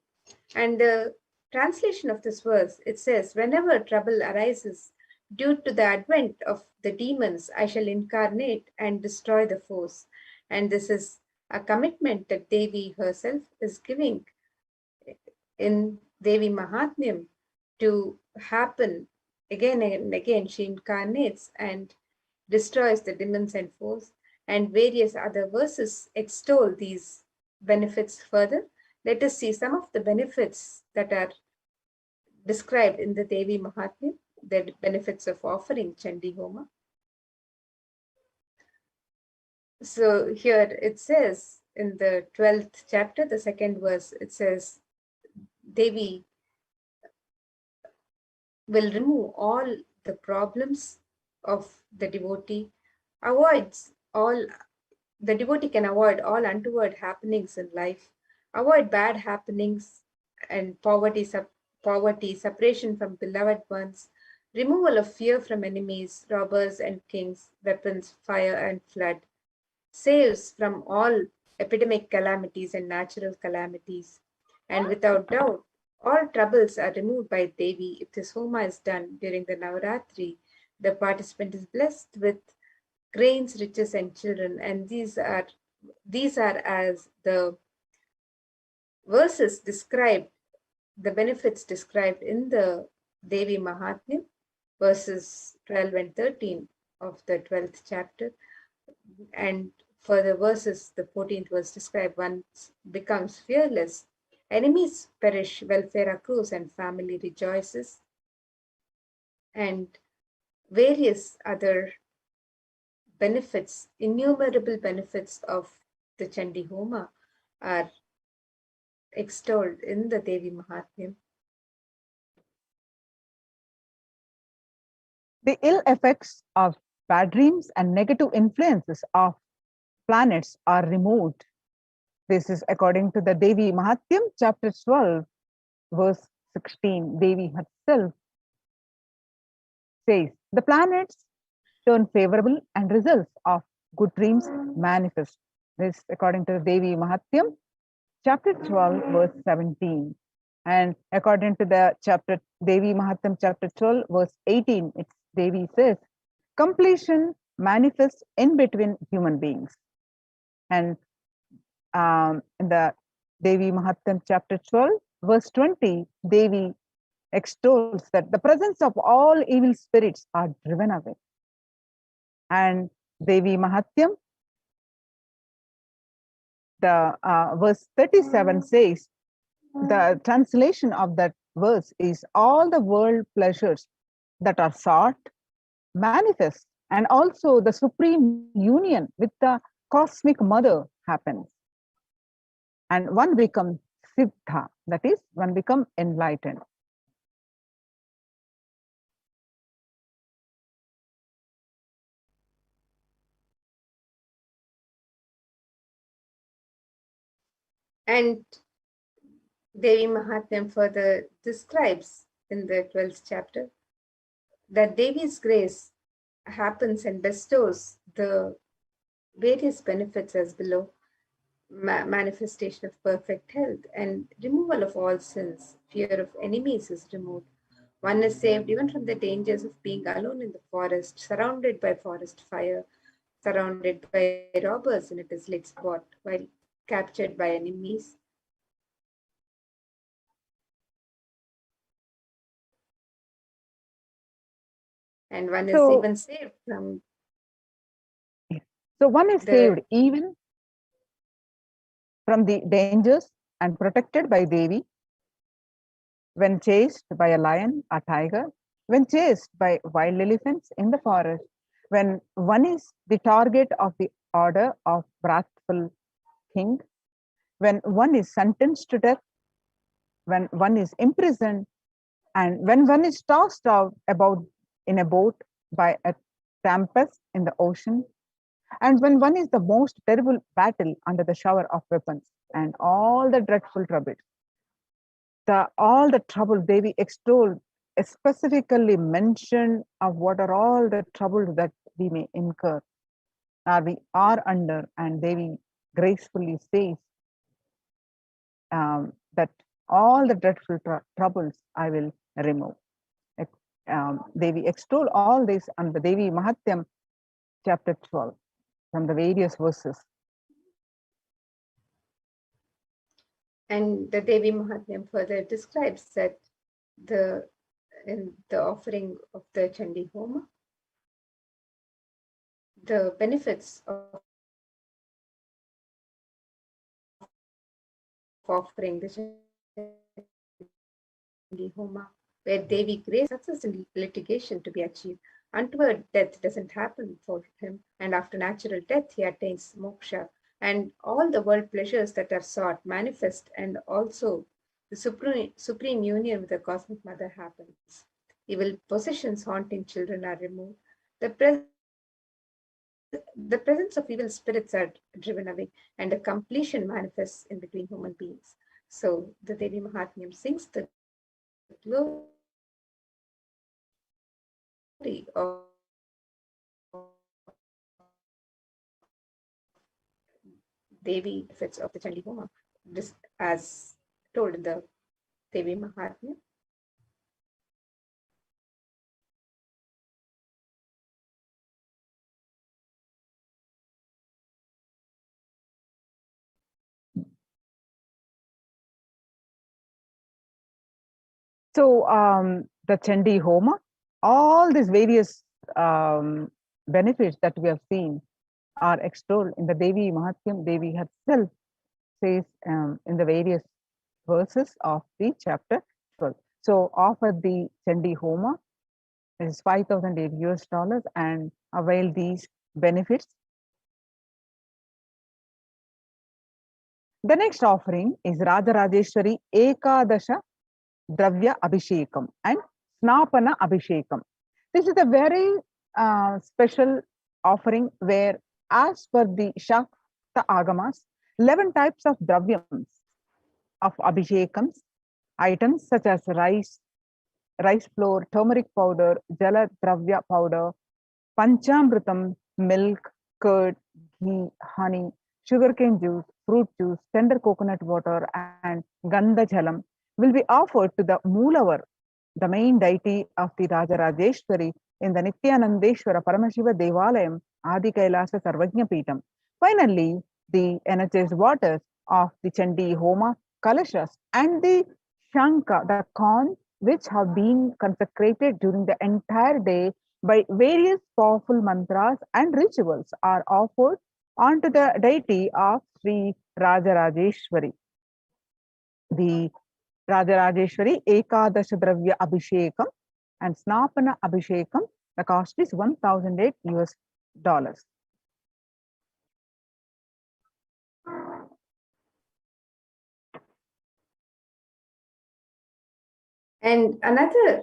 And the translation of this verse, it says, whenever trouble arises due to the advent of the demons, I shall incarnate and destroy the foes. And this is a commitment that Devi herself is giving in Devi Mahatmyam to happen again and again. She incarnates and destroys the demons and foes, and various other verses extol these benefits further. Let us see some of the benefits that are described in the Devi Mahatmya, the benefits of offering Chandi Homa. So here it says in the 12th chapter, the second verse, it says, Devi will remove all the problems of the devotee, the devotee can avoid all untoward happenings in life, avoid bad happenings and poverty, separation from beloved ones, removal of fear from enemies, robbers and kings, weapons, fire and flood, saves from all epidemic calamities and natural calamities. And without doubt, all troubles are removed by Devi if this Homa is done during the Navaratri. The participant is blessed with grains, riches, and children. And these are as the verses described, the benefits described in the Devi Mahatmya, verses 12 and 13 of the 12th chapter. And for the verses, the 14th verse described, one becomes fearless, enemies perish, welfare accrues, and family rejoices. And various other benefits, innumerable benefits of the Chandi Homa are extolled in the Devi Mahatmya. The ill effects of bad dreams and negative influences of planets are removed. This is according to the Devi Mahatyam, chapter 12, verse 16. Devi herself says, the planets turn favorable and results of good dreams manifest. This according to the Devi Mahatyam, chapter 12, verse 17. And according to the chapter Devi Mahatyam, chapter 12, verse 18, it's Devi says, completion manifests in between human beings. And in the Devi Mahatyam, chapter 12, verse 20, Devi extols that the presence of all evil spirits are driven away. And Devi Mahatyam, the verse 37 says, the translation of that verse is all the world pleasures that are sought manifest, and also the supreme union with the cosmic mother happens. And one becomes siddha, that is, one becomes enlightened. And Devi Mahatyam further describes in the 12th chapter that Devi's grace happens and bestows the various benefits as below: manifestation of perfect health and removal of all sins. Fear of enemies is removed. One is saved even from the dangers of being alone in the forest, surrounded by forest fire, surrounded by robbers in a desolate spot, while captured by enemies. And one is even saved from. So one is saved even from the dangers and protected by Devi when chased by a lion or tiger, when chased by wild elephants in the forest, when one is the target of the order of wrathful king, when one is sentenced to death, when one is imprisoned, and when one is tossed out about in a boat by a tempest in the ocean, and when one is the most terrible battle under the shower of weapons, and all the dreadful troubles. All the trouble Devi extolled, specifically mentioned of what are all the troubles that we may incur, or we are under, and Devi gracefully says that all the dreadful troubles I will remove. Devi extol all this on the Devi Mahatyam, chapter 12, from the various verses. And the Devi Mahatyam further describes that in the offering of the Chandi Homa, the benefits of offering the Chandi Homa, where Devi grace success in litigation to be achieved. Untoward death doesn't happen for him, and after natural death he attains moksha, and all the world pleasures that are sought manifest, and also the supreme union with the cosmic mother happens. Evil possessions haunting children are removed. The presence of evil spirits are driven away, and a completion manifests in between human beings. So the Devi Mahatmyam sings the glory of Devi effects of the Chandi Homa, this as told in the Devi Mahatmya. So the Chandi Homa, all these various benefits that we have seen are extolled in the Devi Mahatyam. Devi herself says in the various verses of the chapter 12. So offer the Chandi Homa, is $5,008 and avail these benefits. The next offering is Rajarajeshwari Ekadasha Dravya Abhishekam and Snapana Abhishekam. This is a very special offering where, as per the Shakta Agamas, 11 types of dravyams of abhishekams, items such as rice flour, turmeric powder, jala dravya powder, panchamritam, milk, curd, ghee, honey, sugarcane juice, fruit juice, tender coconut water, and gandha jalam will be offered to the Moolavar, the main deity of the Rajarajeshwari in the Nithyanandeshwara Paramashiva Devalayam, Adi Kailasa Sarvajna Peetam. Finally, the energized waters of the Chandi Homa, Kalashas, and the Shanka, the corn, which have been consecrated during the entire day by various powerful mantras and rituals, are offered onto the deity of Sri Rajarajeshwari. The Rajarajeshwari Ekadasha Dravya Abhishekam and Snapana Abhishekam, the cost is $1,008 US. And another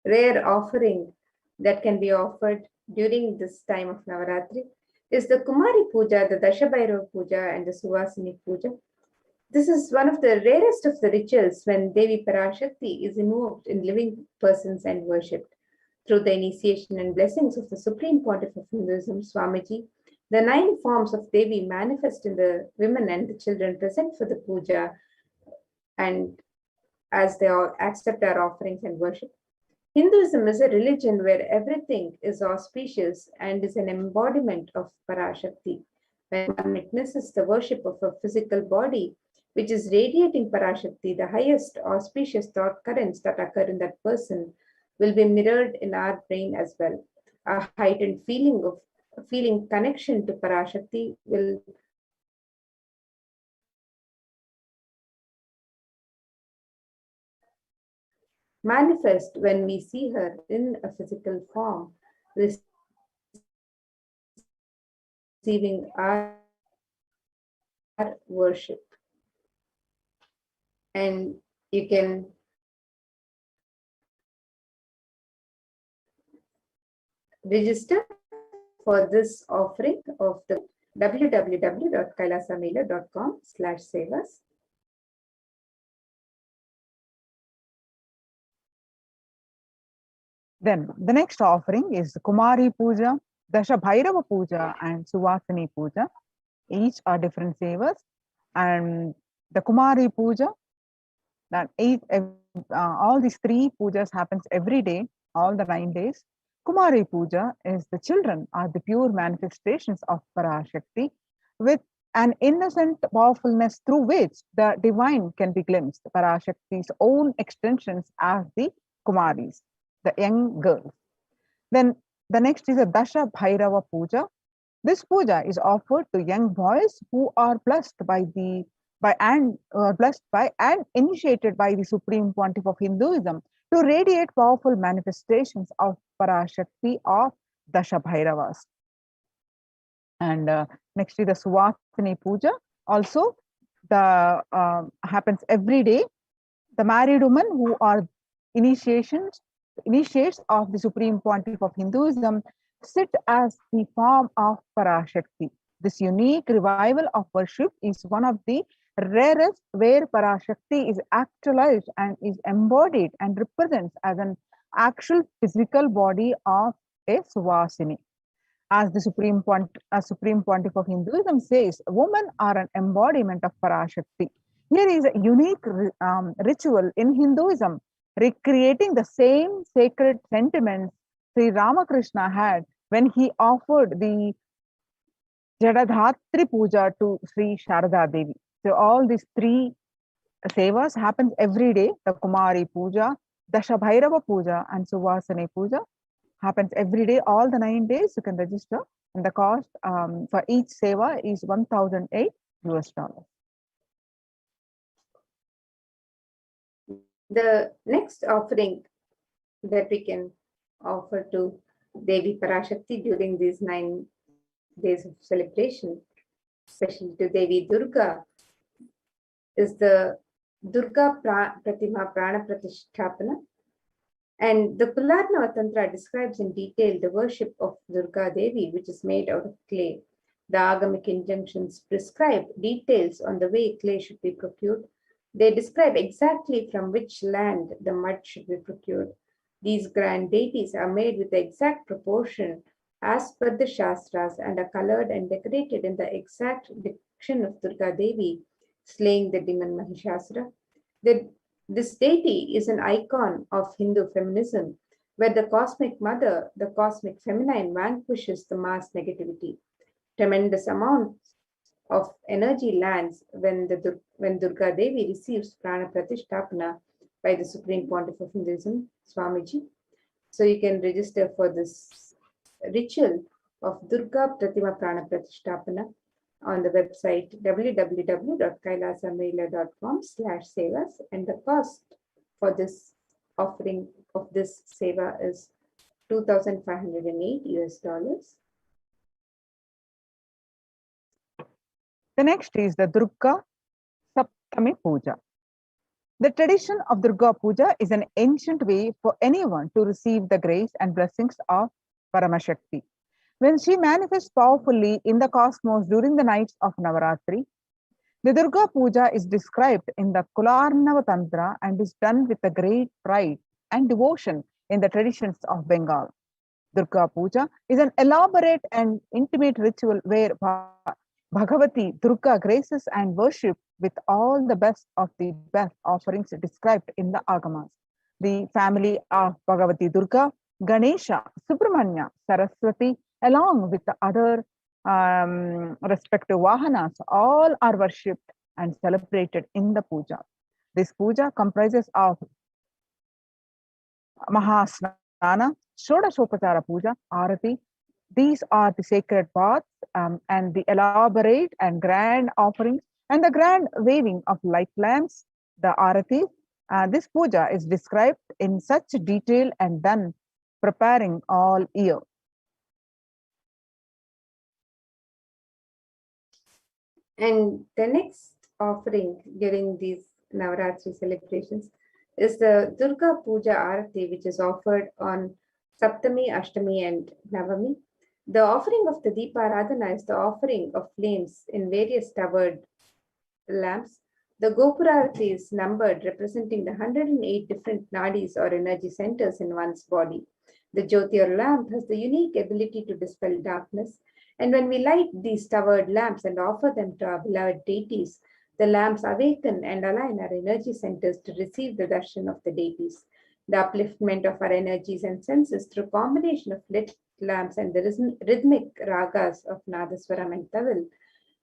rare offering that can be offered during this time of Navaratri is the Kumari Puja, the Dashabhairava Puja, and the Suvasini Puja. This is one of the rarest of the rituals when Devi Parashakti is invoked in living persons and worshipped. Through the initiation and blessings of the Supreme Pontiff of Hinduism, Swamiji, the 9 forms of Devi manifest in the women and the children present for the puja, and as they all accept our offerings and worship. Hinduism is a religion where everything is auspicious and is an embodiment of Parashakti. When one witnesses the worship of a physical body, which is radiating Parashakti, the highest auspicious thought currents that occur in that person will be mirrored in our brain as well. A heightened feeling connection to Parashakti will manifest when we see her in a physical form, receiving our worship. And you can register for this offering of the www.kailasamela.com/sevas. Then the next offering is Kumari Puja, Dasha Bhairava Puja, and Suvasini Puja. Each are different sevas. And the Kumari Puja, that all these 3 pujas happens every day, all the 9 days. Kumari Puja is the children are the pure manifestations of Parashakti with an innocent powerfulness through which the divine can be glimpsed. Parashakti's own extensions as the Kumaris, the young girls. Then the next is a Dasha Bhairava Puja. This puja is offered to young boys who are blessed by and initiated by the Supreme Pontiff of Hinduism to radiate powerful manifestations of Parashakti of Dasha Bhairavas. And next is the Suvasini Puja. Also, the happens every day. The married women who are initiates of the Supreme Pontiff of Hinduism sit as the form of Parashakti. This unique revival of worship is one of the rarest where Parashakti is actualized and is embodied and represents as an actual physical body of a Suvasini. As the Supreme Pontiff of Hinduism says, women are an embodiment of Parashakti. Here is a unique ritual in Hinduism recreating the same sacred sentiments Sri Ramakrishna had when he offered the Jadadhatri Puja to Sri Sharada Devi. So all these 3 sevas happens every day. The Kumari Puja, Dasha Bhairava Puja, and Suvasini Puja happens every day, all the 9 days. You can register, and the cost for each seva is $1,008 US. The next offering that we can offer to Devi Parashakti during these 9 days of celebration, especially to Devi Durga, is the Durga Pratima Prana Pratisthapana. And the Kularnava Tantra describes in detail the worship of Durga Devi, which is made out of clay. The Agamic injunctions prescribe details on the way clay should be procured. They describe exactly from which land the mud should be procured. These grand deities are made with the exact proportion as per the Shastras and are colored and decorated in the exact depiction of Durga Devi slaying the demon Mahishasura. This deity is an icon of Hindu feminism, where the cosmic mother, the cosmic feminine, vanquishes the mass negativity. Tremendous amounts of energy lands when Durga Devi receives Prana Pratishtapana by the Supreme Pontiff of Hinduism, Swamiji. So you can register for this ritual of Durga Pratima Prana Pratishtapana on the website www.kailasamela.com/sevas, and the cost for this offering of this seva is $2,508. The next is the Durga Saptami Puja. The tradition of Durga Puja is an ancient way for anyone to receive the grace and blessings of Paramashakti. When she manifests powerfully in the cosmos during the nights of Navaratri, the Durga Puja is described in the Kularnava Tantra and is done with a great pride and devotion in the traditions of Bengal. Durga Puja is an elaborate and intimate ritual where Bhagavati Durga graces and worship with all the best of the best offerings described in the Agamas. The family of Bhagavati Durga, Ganesha, Subramanya, Saraswati, along with the other respective Vahanas, all are worshipped and celebrated in the puja. This puja comprises of Mahasnana, Shodashopachara Puja, Arati. These are the sacred baths and the elaborate and grand offerings and the grand waving of light lamps, the Arati. This puja is described in such detail and done preparing all year. And the next offering during these Navaratri celebrations is the Durga Puja Arati, which is offered on Saptami, Ashtami, and Navami. The offering of the Deepa Aradhana is the offering of flames in various towered lamps. The Gopurarati is numbered, representing the 108 different nadis or energy centers in one's body. The Jyoti or lamp has the unique ability to dispel darkness. And when we light these towered lamps and offer them to our beloved deities, the lamps awaken and align our energy centers to receive the darshan of the deities. The upliftment of our energies and senses through combination of lit lamps and the rhythmic ragas of Nadaswaram and Tawil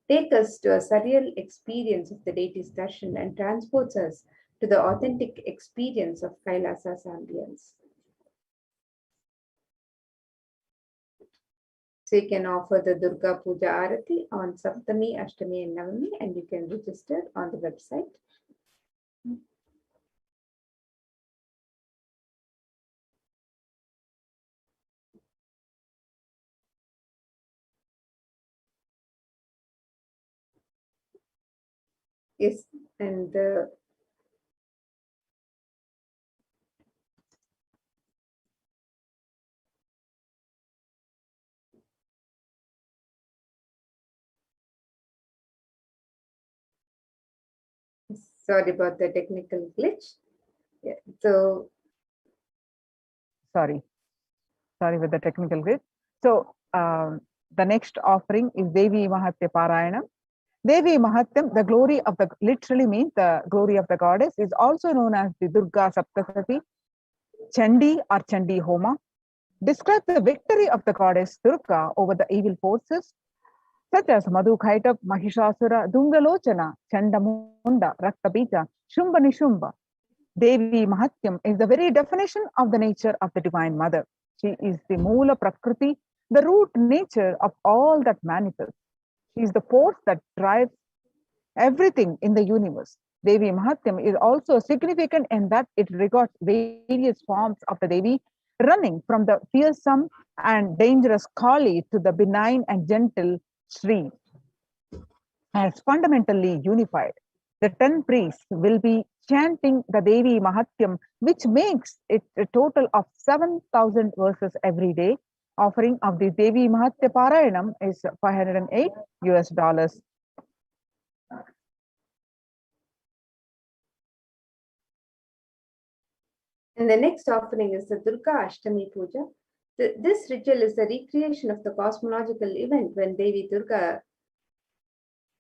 take us to a surreal experience of the deity's darshan and transports us to the authentic experience of Kailasa's ambience. So you can offer the Durga Puja Arati on Saptami, Ashtami, and Navami, and you can register on the website. Yes, and sorry about the technical glitch. Yeah, so Sorry with the technical glitch. So the next offering is Devi Mahatya Parayana. Devi Mahatyam, the glory of the, literally means the glory of the goddess, is also known as the Durga Saptasati, Chandi or Chandi Homa. Describes the victory of the goddess Durga over the evil forces such as Madhukaitap, Mahishasura, Dungalochana, Chandamunda, Raktabija, Shumba Nishumba. Devi Mahatyam is the very definition of the nature of the Divine Mother. She is the Moola Prakriti, the root nature of all that manifests. She is the force that drives everything in the universe. Devi Mahatyam is also significant in that it regards various forms of the Devi running from the fearsome and dangerous Kali to the benign and gentle Sri as fundamentally unified. The 10 priests will be chanting the Devi Mahatyam, which makes it a total of 7,000 verses every day. Offering of the Devi Mahatya Parayanam is $508. And the next offering is the Durga Ashtami Puja. This ritual is the recreation of the cosmological event when Durga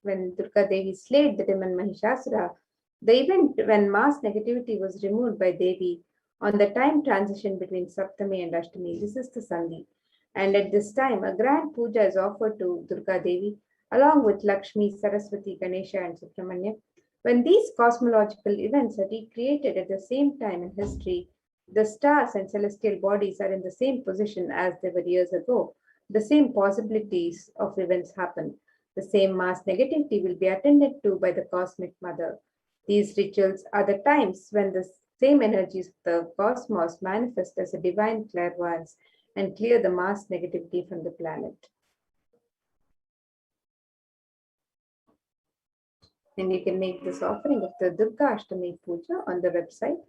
Devi slayed the demon Mahishasura. The event when mass negativity was removed by Devi on the time transition between Saptami and Ashtami. This is the Sandhi. And at this time, a grand puja is offered to Durga Devi along with Lakshmi, Saraswati, Ganesha, and Subramanya. When these cosmological events are recreated at the same time in history, the stars and celestial bodies are in the same position as they were years ago. The same possibilities of events happen. The same mass negativity will be attended to by the cosmic mother. These rituals are the times when the same energies of the cosmos manifest as a divine clairvoyance and clear the mass negativity from the planet. And you can make this offering of the Durga Ashtami Puja on the website.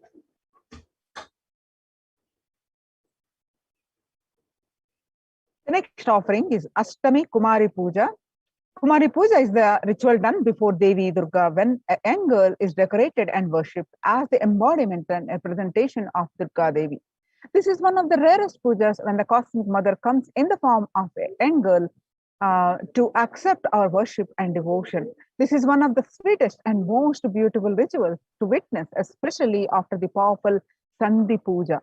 The next offering is Ashtami Kumari Puja. Kumari Puja is the ritual done before Devi Durga when a young girl is decorated and worshipped as the embodiment and representation of Durga Devi. This is one of the rarest pujas when the cosmic mother comes in the form of a young girl to accept our worship and devotion. This is one of the sweetest and most beautiful rituals to witness, especially after the powerful Sandhi Puja.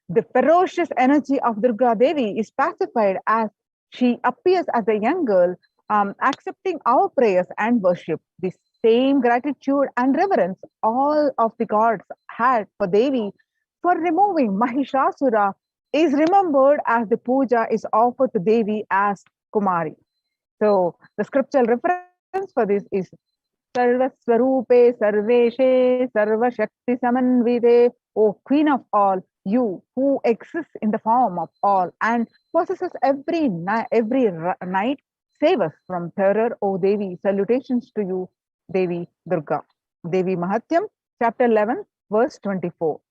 The ferocious energy of Durga Devi is pacified as she appears as a young girl, accepting our prayers and worship. The same gratitude and reverence all of the gods had for Devi for removing Mahishasura is remembered as the puja is offered to Devi as Kumari. So the scriptural reference for this is Sarvaswarupe Sarveshe Sarvashakti Samanvide, O Queen of all, you who exists in the form of all and possesses every night, save us from terror, O Devi. Salutations to you, Devi Durga. Devi Mahatyam, chapter 11, verse 24.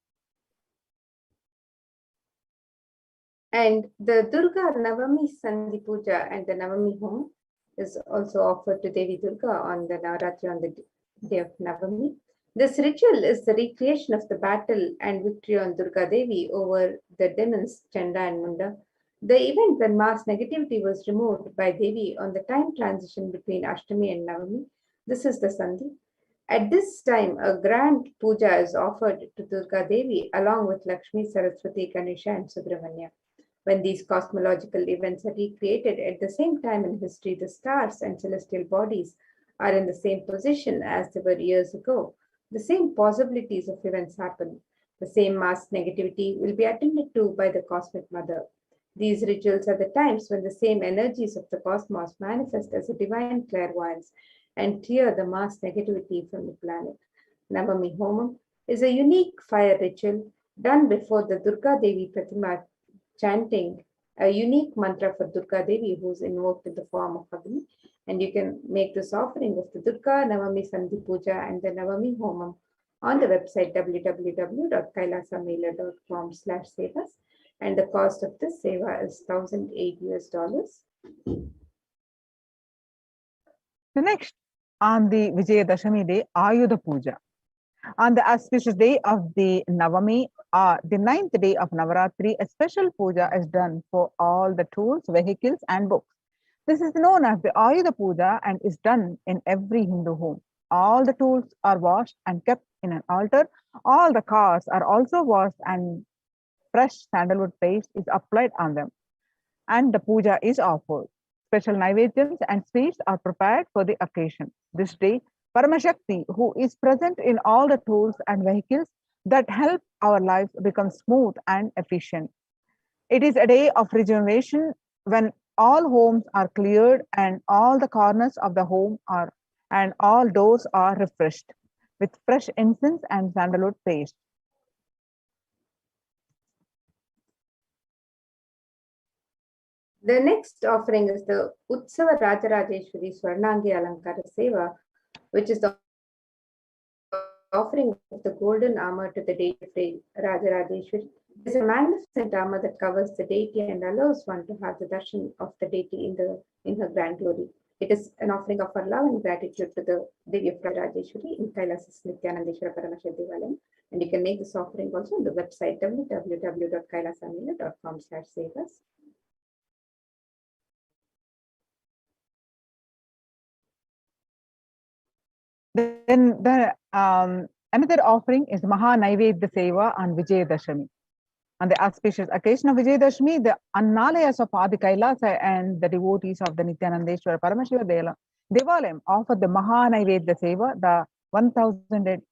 And the Durga Navami Sandhi Puja and the Navami Home is also offered to Devi Durga on the Navaratri on the day of Navami. This ritual is the recreation of the battle and victory on Durga Devi over the demons Chanda and Munda. The event when mass negativity was removed by Devi on the time transition between Ashtami and Navami. This is the Sandhi. At this time, a grand puja is offered to Durga Devi along with Lakshmi, Saraswati, Ganesha, and Subramanya. When these cosmological events are recreated at the same time in history, the stars and celestial bodies are in the same position as they were years ago. The same possibilities of events happen. The same mass negativity will be attended to by the cosmic mother. These rituals are the times when the same energies of the cosmos manifest as a divine clairvoyance and clear the mass negativity from the planet. Navami Homam is a unique fire ritual done before the Durga Devi Pratima, chanting a unique mantra for Durga Devi who is invoked in the form of Agni. And you can make this offering of the Durga Navami Sandhi Puja and the Navami Homam on the website www.kailasamela.com/sevas. And the cost of this seva is $1,008. The next, on the Vijayadashami day, Ayudha Puja. On the auspicious day of the Navami, the 9th day of Navaratri, a special puja is done for all the tools, vehicles, and books. This is known as the Ayudha Puja and is done in every Hindu home. All the tools are washed and kept in an altar. All the cars are also washed and fresh sandalwood paste is applied on them. And the puja is offered. Special naivedyams and sweets are prepared for the occasion. This day, Paramashakti, who is present in all the tools and vehicles that help our lives become smooth and efficient. It is a day of rejuvenation when all homes are cleared and all the corners of the home are and all doors are refreshed with fresh incense and sandalwood paste. The next offering is the Utsava Rajarajeshwari Swarnangi Alankara Seva, which is the offering of the golden armor to the deity Rajarajeshwari. It is a magnificent armor that covers the deity and allows one to have the darshan of the deity in her grand glory. It is an offering of our love and gratitude to the Devi of Rajarajeshwari in Kailasa Nithyananda Paramashivam. And you can make this offering also on the website www.kailasamila.com/savas. Then another offering is Maha Naivedya Seva on Vijayadashami. On the auspicious occasion of Vijayadashami, the Annalayas of Adi Kailasa and the devotees of the Nithyanandeshwara Paramashiva Devalayam offer the Maha Naivedya Seva, the 1,000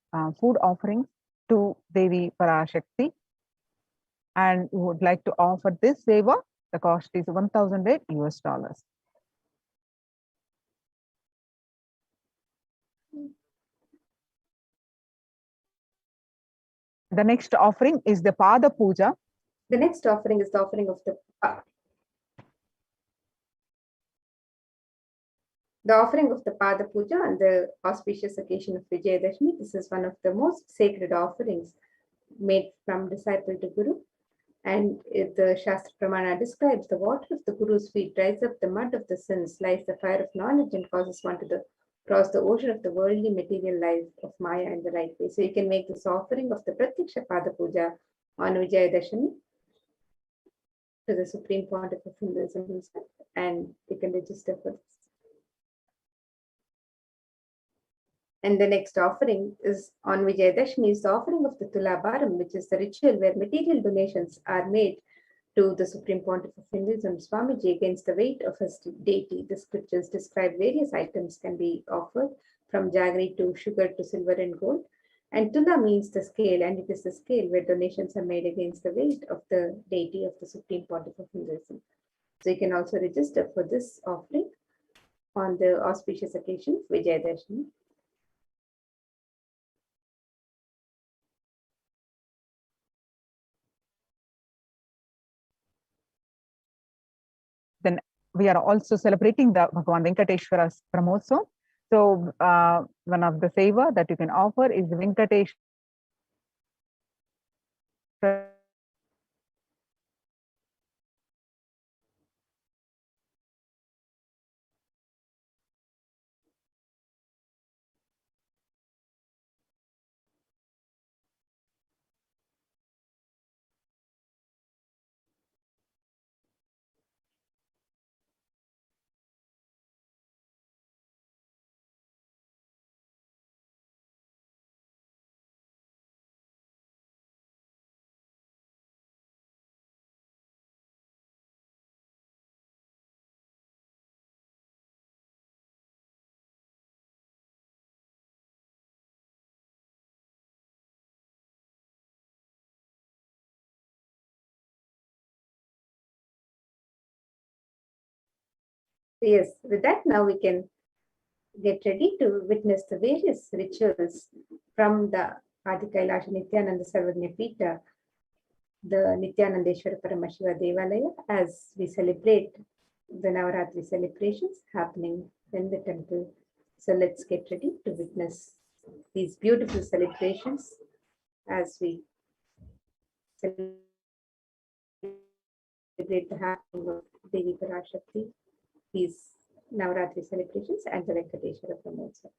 food offerings to Devi Parashakti. And we would like to offer this Seva. The cost is $1,000 US. The next offering is the Pada Puja. The next offering is the offering of the Pada Puja on the auspicious occasion of Vijayadashmi. This is one of the most sacred offerings made from disciple to Guru. And the Shastra Pramana describes the water of the Guru's feet dries up the mud of the sins, lights the fire of knowledge, and causes one to cross the ocean of the worldly material life of Maya in the right way. So you can make this offering of the Pratyaksha Pada Puja on Vijayadashami to the Supreme Pontiff of Hinduism himself, and you can register for this. And the next offering is on Vijayadashmi is the offering of the Tulabharam, which is the ritual where material donations are made to the Supreme Pontiff of Hinduism, Swamiji, against the weight of his deity. The scriptures describe various items can be offered, from jaggery to sugar to silver and gold. And Tula means the scale, and it is the scale where donations are made against the weight of the deity of the Supreme Pontiff of Hinduism. So you can also register for this offering on the auspicious occasion of Vijayadashmi. Then we are also celebrating the Bhagavan Venkateshwara's Brahmotsav. So one of the seva that you can offer is Venkateshwara Yes, with that now we can get ready to witness the various rituals from the Adi Kailasa Nithyananda Sarvajna Pita, the Nithyanandeshwara Paramashiva Devalaya, as we celebrate the Navaratri celebrations happening in the temple. So let's get ready to witness these beautiful celebrations as we celebrate the happening of Devi Parashakti, these Navaratri celebrations and the Venkateshwara Brahmotsav.